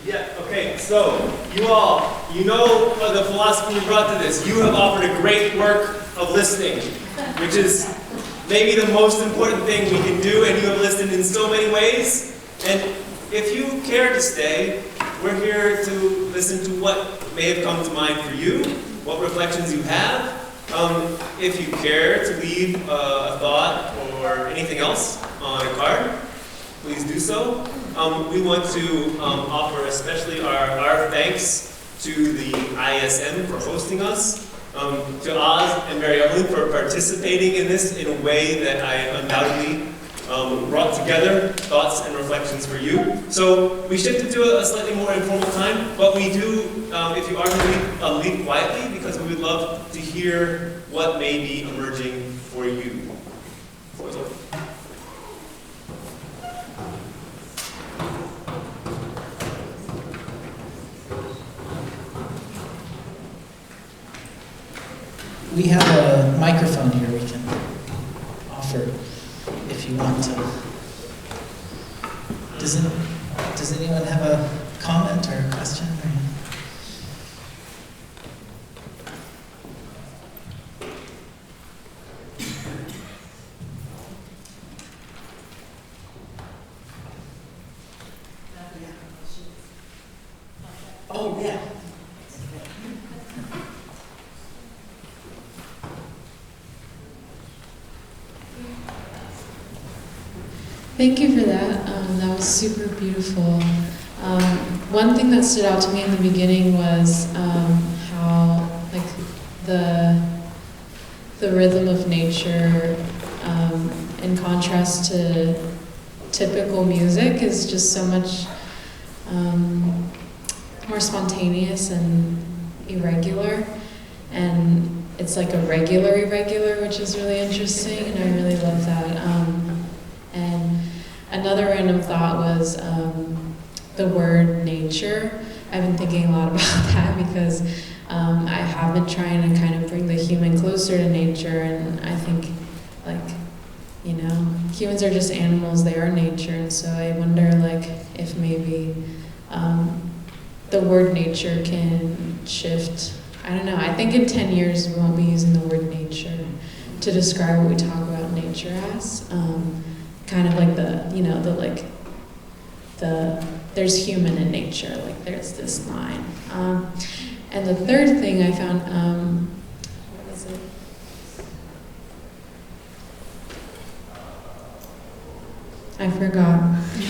[SPEAKER 3] Yeah, okay, so you all, you know the philosophy we brought to this. You have offered a great work of listening, which is maybe the most important thing we can do, and you have listened in so many ways. And if you care to stay, we're here to listen to what may have come to mind for you, what reflections you have. If you care to leave a thought or anything else on a card, please do so. We want to offer especially our thanks to the ISM for hosting us, to Oz and Mary Evelyn for participating in this in a way that I undoubtedly brought together thoughts and reflections for you. So we shifted to a slightly more informal time, but we do, if you are going to leave quietly, because we would love to hear what may be emerging for you. Floor is open.
[SPEAKER 1] We have a microphone here we can offer if you want to. Does anyone have a comment or a question? Oh, yeah.
[SPEAKER 6] Thank you for that. That was super beautiful. One thing that stood out to me in the beginning was how, like, the rhythm of nature, in contrast to typical music, is just so much more spontaneous and irregular. And it's like a regular irregular, which is really interesting, and I really love that. And another random thought was the word nature. I've been thinking a lot about that because I have been trying to kind of bring the human closer to nature, and I think, like, you know, humans are just animals, they are nature, and so I wonder, like, if maybe the word nature can shift. I don't know, I think in 10 years we won't be using the word nature to describe what we talk about nature as. Kind of like there's human in nature, like there's this line. And the third thing I found, what was it? I forgot. But,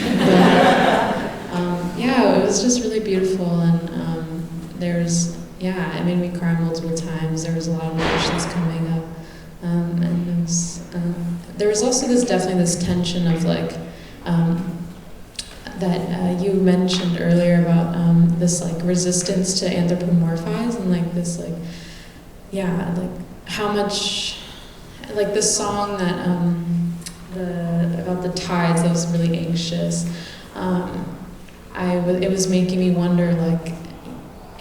[SPEAKER 6] yeah, it was just really beautiful, and it made me cry multiple times. There was a lot of emotions coming up. And there was also definitely this tension of, like, that you mentioned earlier about this, like, resistance to anthropomorphize, and, like, this, like, yeah, like, how much, like, the song that, about the tides, that was really anxious. It was making me wonder, like,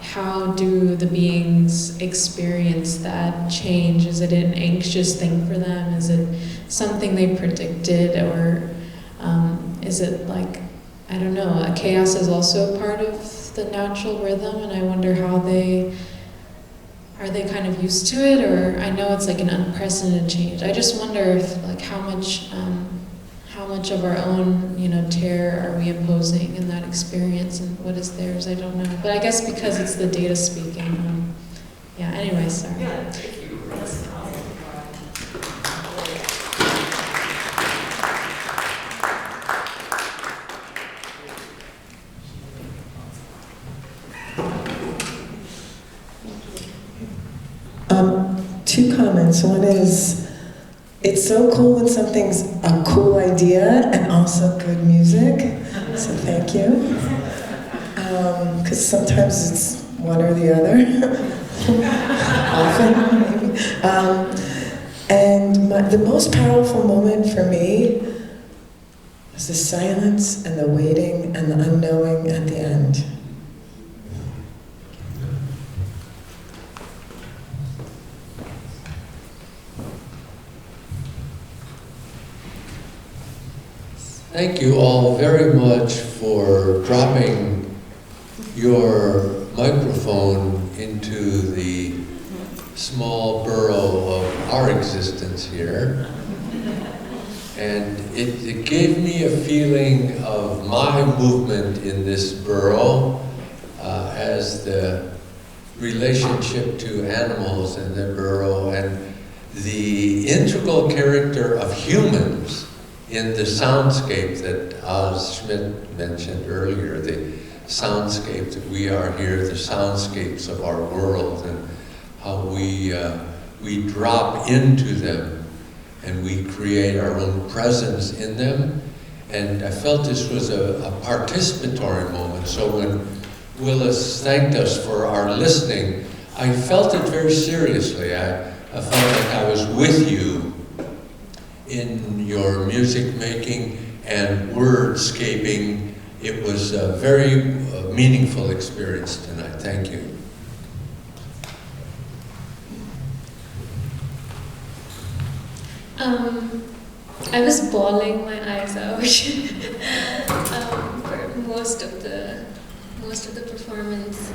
[SPEAKER 6] how do the beings experience that change? Is it an anxious thing for them? Is it something they predicted? Or is it, like, I don't know, chaos is also a part of the natural rhythm, and I wonder how are they kind of used to it? Or I know it's like an unprecedented change. I just wonder if, like, how much of our own, you know, terror are we imposing in that experience, and what is theirs? I don't know. But I guess because it's the data speaking. Yeah, anyway, sorry.
[SPEAKER 3] Yeah, thank you.
[SPEAKER 7] Two comments. One is, it's so cool when something's a cool idea and also good music, so thank you. Because sometimes it's one or the other, often maybe. And the most powerful moment for me was the silence and the waiting and the unknowing at the end.
[SPEAKER 8] Thank you all very much for dropping your microphone into the small burrow of our existence here. And it gave me a feeling of my movement in this burrow as the relationship to animals in the burrow and the integral character of humans in the soundscape that Oz Schmidt mentioned earlier, the soundscape that we are here, the soundscapes of our world, and how we drop into them and we create our own presence in them. And I felt this was a participatory moment. So when Willis thanked us for our listening, I felt it very seriously. I felt like I was with you in your music making and wordscaping. It was a very meaningful experience tonight. Thank you.
[SPEAKER 6] I was bawling my eyes out for most of the performance,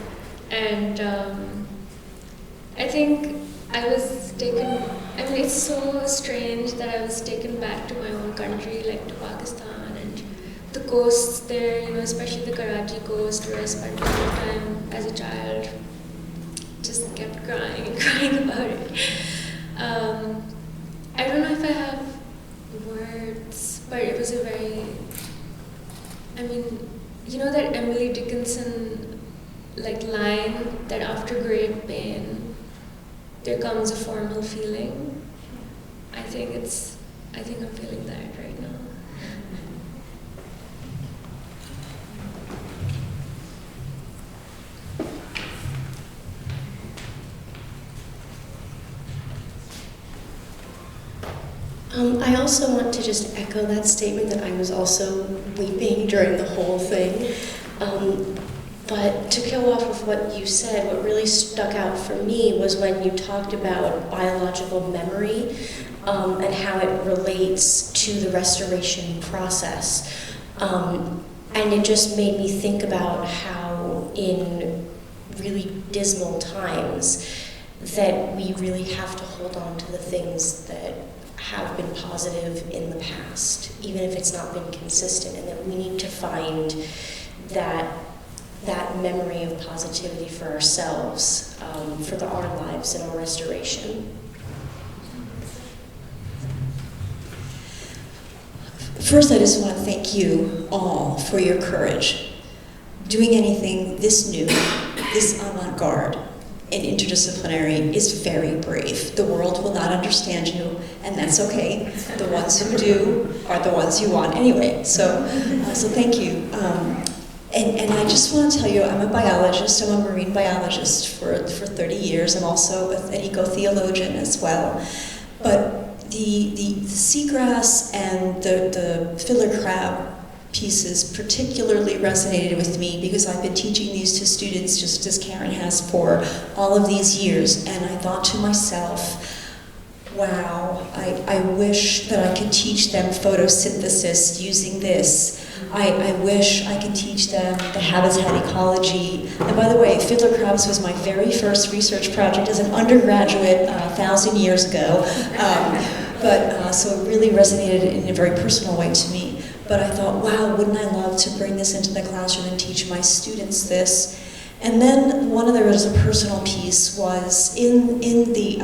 [SPEAKER 6] and I think I was taken. I mean, it's so strange that I was taken back to my own country, like to Pakistan and the coasts there. You know, especially the Karachi coast, where I spent a lot of time as a child. Just kept crying and crying about it. I don't know if I have words, but it was a very, I mean, you know that Emily Dickinson line that after great pain there comes a formal feeling. I think I'm feeling that right now.
[SPEAKER 9] I also want to just echo that statement that I was also weeping during the whole thing. But to go off of what you said, what really stuck out for me was when you talked about biological memory and how it relates to the restoration process. And it just made me think about how in really dismal times that we really have to hold on to the things that have been positive in the past, even if it's not been consistent, and that we need to find that memory of positivity for ourselves, for our lives and our restoration.
[SPEAKER 10] First, I just want to thank you all for your courage. Doing anything this new, this avant-garde, and interdisciplinary is very brave. The world will not understand you, and that's okay. The ones who do are the ones you want anyway. So thank you. And I just want to tell you, I'm a biologist. I'm a marine biologist for 30 years. I'm also an eco-theologian as well. But the seagrass and the fiddler crab pieces particularly resonated with me because I've been teaching these to students, just as Karen has, for all of these years. And I thought to myself, wow, I wish that I could teach them photosynthesis using this. I wish I could teach them the habitat ecology. And by the way, fiddler crabs was my very first research project as an undergraduate 1,000 years ago. So it really resonated in a very personal way to me. But I thought, wow, wouldn't I love to bring this into the classroom and teach my students this? And then there was a personal piece was in the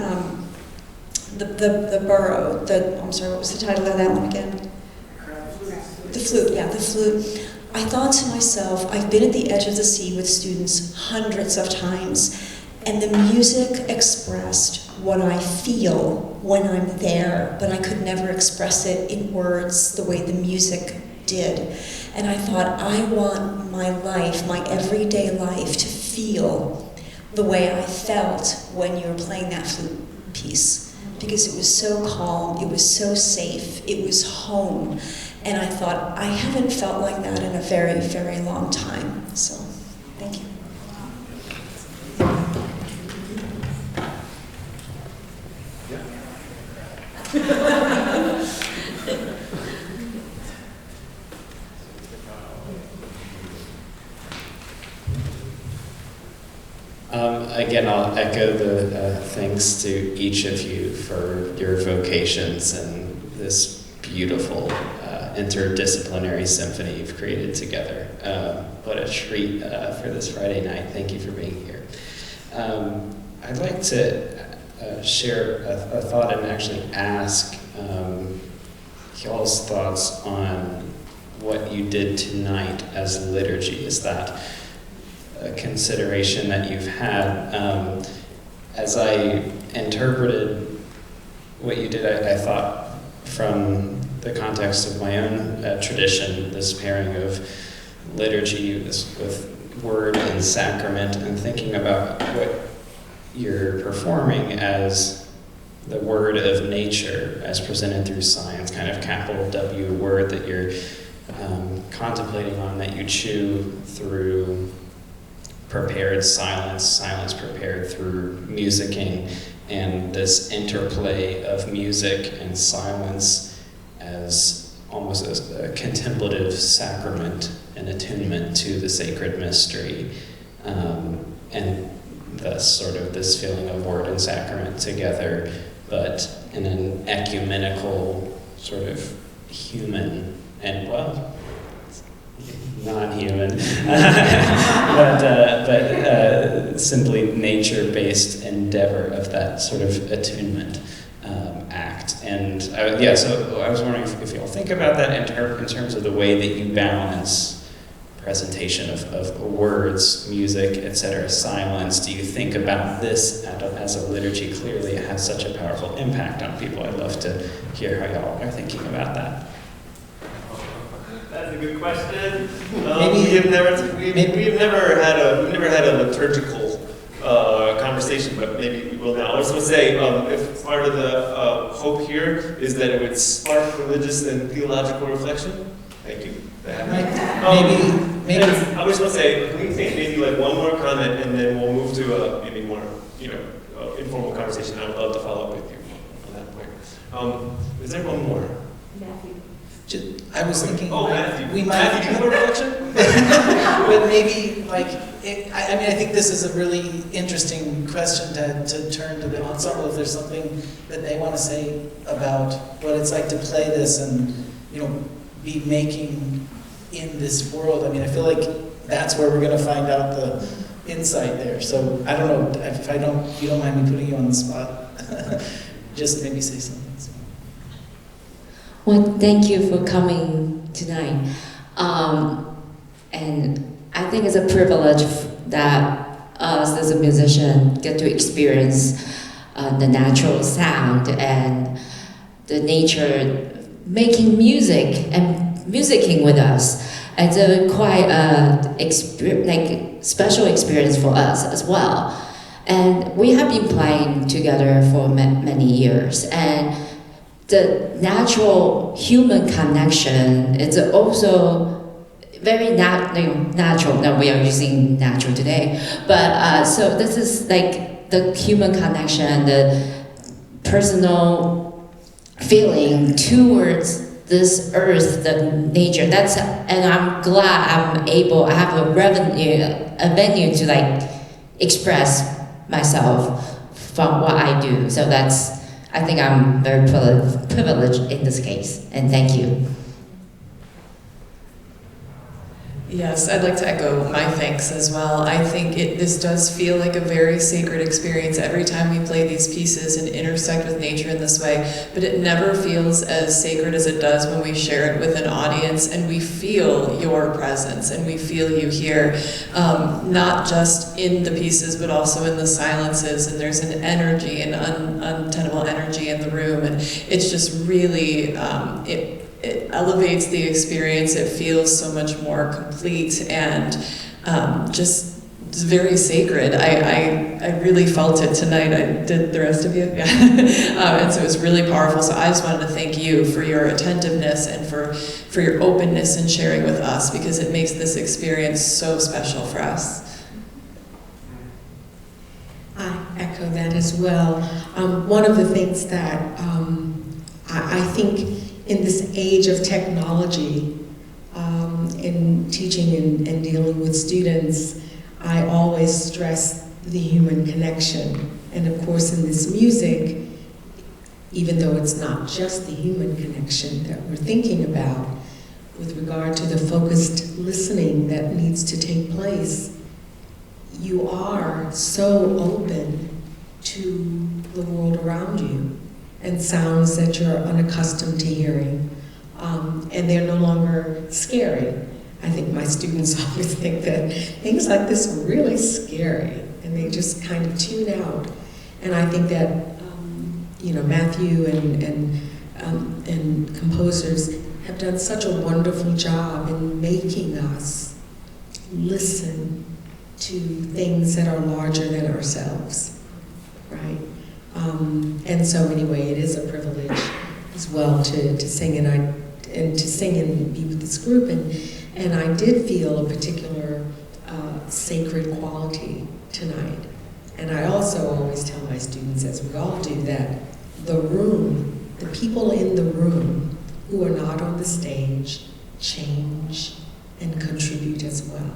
[SPEAKER 10] burrow. I'm sorry, what was the title of that one again? The flute, yeah, the flute. I thought to myself, I've been at the edge of the sea with students hundreds of times, and the music expressed what I feel when I'm there, but I could never express it in words the way the music did. And I thought, I want my life, my everyday life, to feel the way I felt when you were playing that flute piece. Because it was so calm, it was so safe, it was home. And I thought, I haven't felt like that in a very, very long time. So, thank you.
[SPEAKER 11] Again, I'll echo the thanks to each of you for your vocations and this beautiful interdisciplinary symphony you've created together. What a treat for this Friday night. Thank you for being here. I'd like to share a thought and actually ask y'all's thoughts on what you did tonight as liturgy. Is that a consideration that you've had? As I interpreted what you did, I thought from the context of my own tradition, this pairing of liturgy with word and sacrament, and thinking about what you're performing as the word of nature as presented through science, kind of capital W word that you're contemplating on, that you chew through prepared silence, silence prepared through musicking, and this interplay of music and silence as almost a contemplative sacrament and attunement to the sacred mystery, and thus sort of this feeling of word and sacrament together, but in an ecumenical, sort of human, and well, non-human, but simply nature-based endeavor of that sort of attunement act. And so I was wondering if you'll think about that in terms of the way that you balance presentation of words, music, etc., silence. Do you think about this as a liturgy? Clearly it has such a powerful impact on people. I'd love to hear how y'all are thinking about that.
[SPEAKER 3] That's a good question. We've never had a liturgical conversation, but maybe we will now. I was going to say, if part of the hope here is that it would spark religious and theological reflection. Thank you. Maybe. I was going to say, can we take maybe like one more comment, and then we'll move to a maybe more, informal conversation. I would love to follow up with you on that point. Is there one more?
[SPEAKER 1] Matthew. I was thinking,
[SPEAKER 3] Matthew.
[SPEAKER 1] We might
[SPEAKER 3] Matthew, do you have a reflection?
[SPEAKER 1] but maybe I think this is a really interesting question to turn to the ensemble if there's something that they want to say about what it's like to play this and be making in this world. I mean, I feel like that's where we're going to find out the insight there. So I don't know if you don't mind me putting you on the spot. Just maybe say something.
[SPEAKER 12] Well, thank you for coming tonight. And I think it's a privilege that us as a musician get to experience the natural sound and the nature making music and musicking with us. It's a quite special experience for us as well. And we have been playing together for many years, and the natural human connection is also very natural. Now we are using natural today, but so this is like the human connection, the personal feeling towards this earth, the nature. And I'm glad I have a venue to express myself from what I do. So I think I'm very privileged in this case, and thank you.
[SPEAKER 13] Yes, I'd like to echo my thanks as well. I think this does feel like a very sacred experience every time we play these pieces and intersect with nature in this way, but it never feels as sacred as it does when we share it with an audience and we feel your presence and we feel you here, not just in the pieces but also in the silences, and there's an energy, an untenable energy in the room, and it's just really, it elevates the experience. It feels so much more complete and just very sacred. I really felt it tonight. I did the rest of you, yeah. And so it was really powerful. So I just wanted to thank you for your attentiveness and for your openness in sharing with us, because it makes this experience so special for us.
[SPEAKER 14] I echo that as well. One of the things that I think in this age of technology, in teaching and dealing with students, I always stress the human connection. And of course, in this music, even though it's not just the human connection that we're thinking about, with regard to the focused listening that needs to take place, you are so open to the world around you and sounds that you're unaccustomed to hearing. And they're no longer scary. I think my students always think that things like this are really scary, and they just kind of tune out. And I think that Matthew and composers have done such a wonderful job in making us listen to things that are larger than ourselves, right? And so anyway, it is a privilege as well to sing and be with this group, and I did feel a particular sacred quality tonight. And I also always tell my students, as we all do, that the room, the people in the room who are not on the stage, change and contribute as well.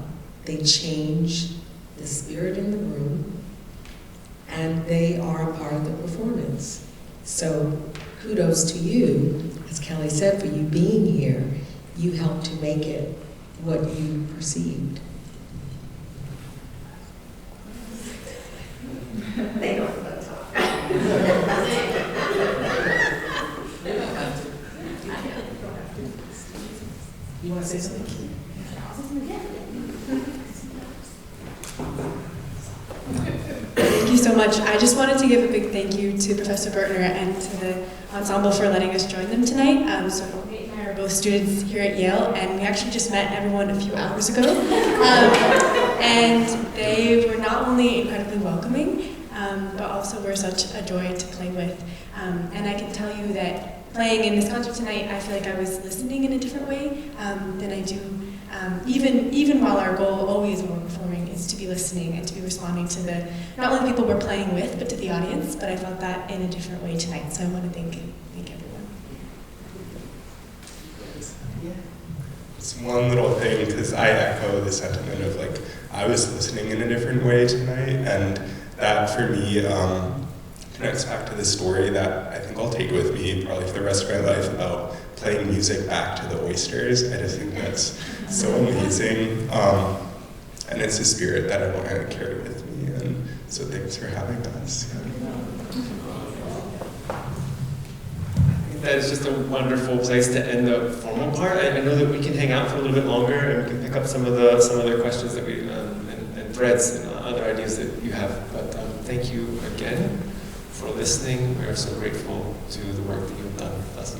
[SPEAKER 14] They change the spirit in the room, and they are a part of the performance. So kudos to you, as Kelly said, for you being here. You helped to make it what you perceived.
[SPEAKER 15] They don't want to talk.
[SPEAKER 14] You want to say something?
[SPEAKER 16] Thank you so much. I just wanted to give a big thank you to Professor Bertner and to the ensemble for letting us join them tonight. So Nate and I are both students here at Yale, and we actually just met everyone a few hours ago. And they were not only incredibly welcoming, but also were such a joy to play with. And I can tell you that playing in this concert tonight, I feel like I was listening in a different way than I do. Even while our goal always when we're performing is to be listening and to be responding to not only the people we're playing with, but to the audience. But I felt that in a different way tonight. So I want to thank everyone.
[SPEAKER 17] Just one little thing, because I echo the sentiment of like, I was listening in a different way tonight, and that for me connects back to the story that I think I'll take with me probably for the rest of my life about playing music back to the oysters. I just think that's so amazing. And it's a spirit that I want to carry with me. And so thanks for having us.
[SPEAKER 3] That is just a wonderful place to end the formal part. I know that we can hang out for a little bit longer and we can pick up some other questions that we and threads and other ideas that you have. But thank you again for listening. We are so grateful to the work that you've done with us.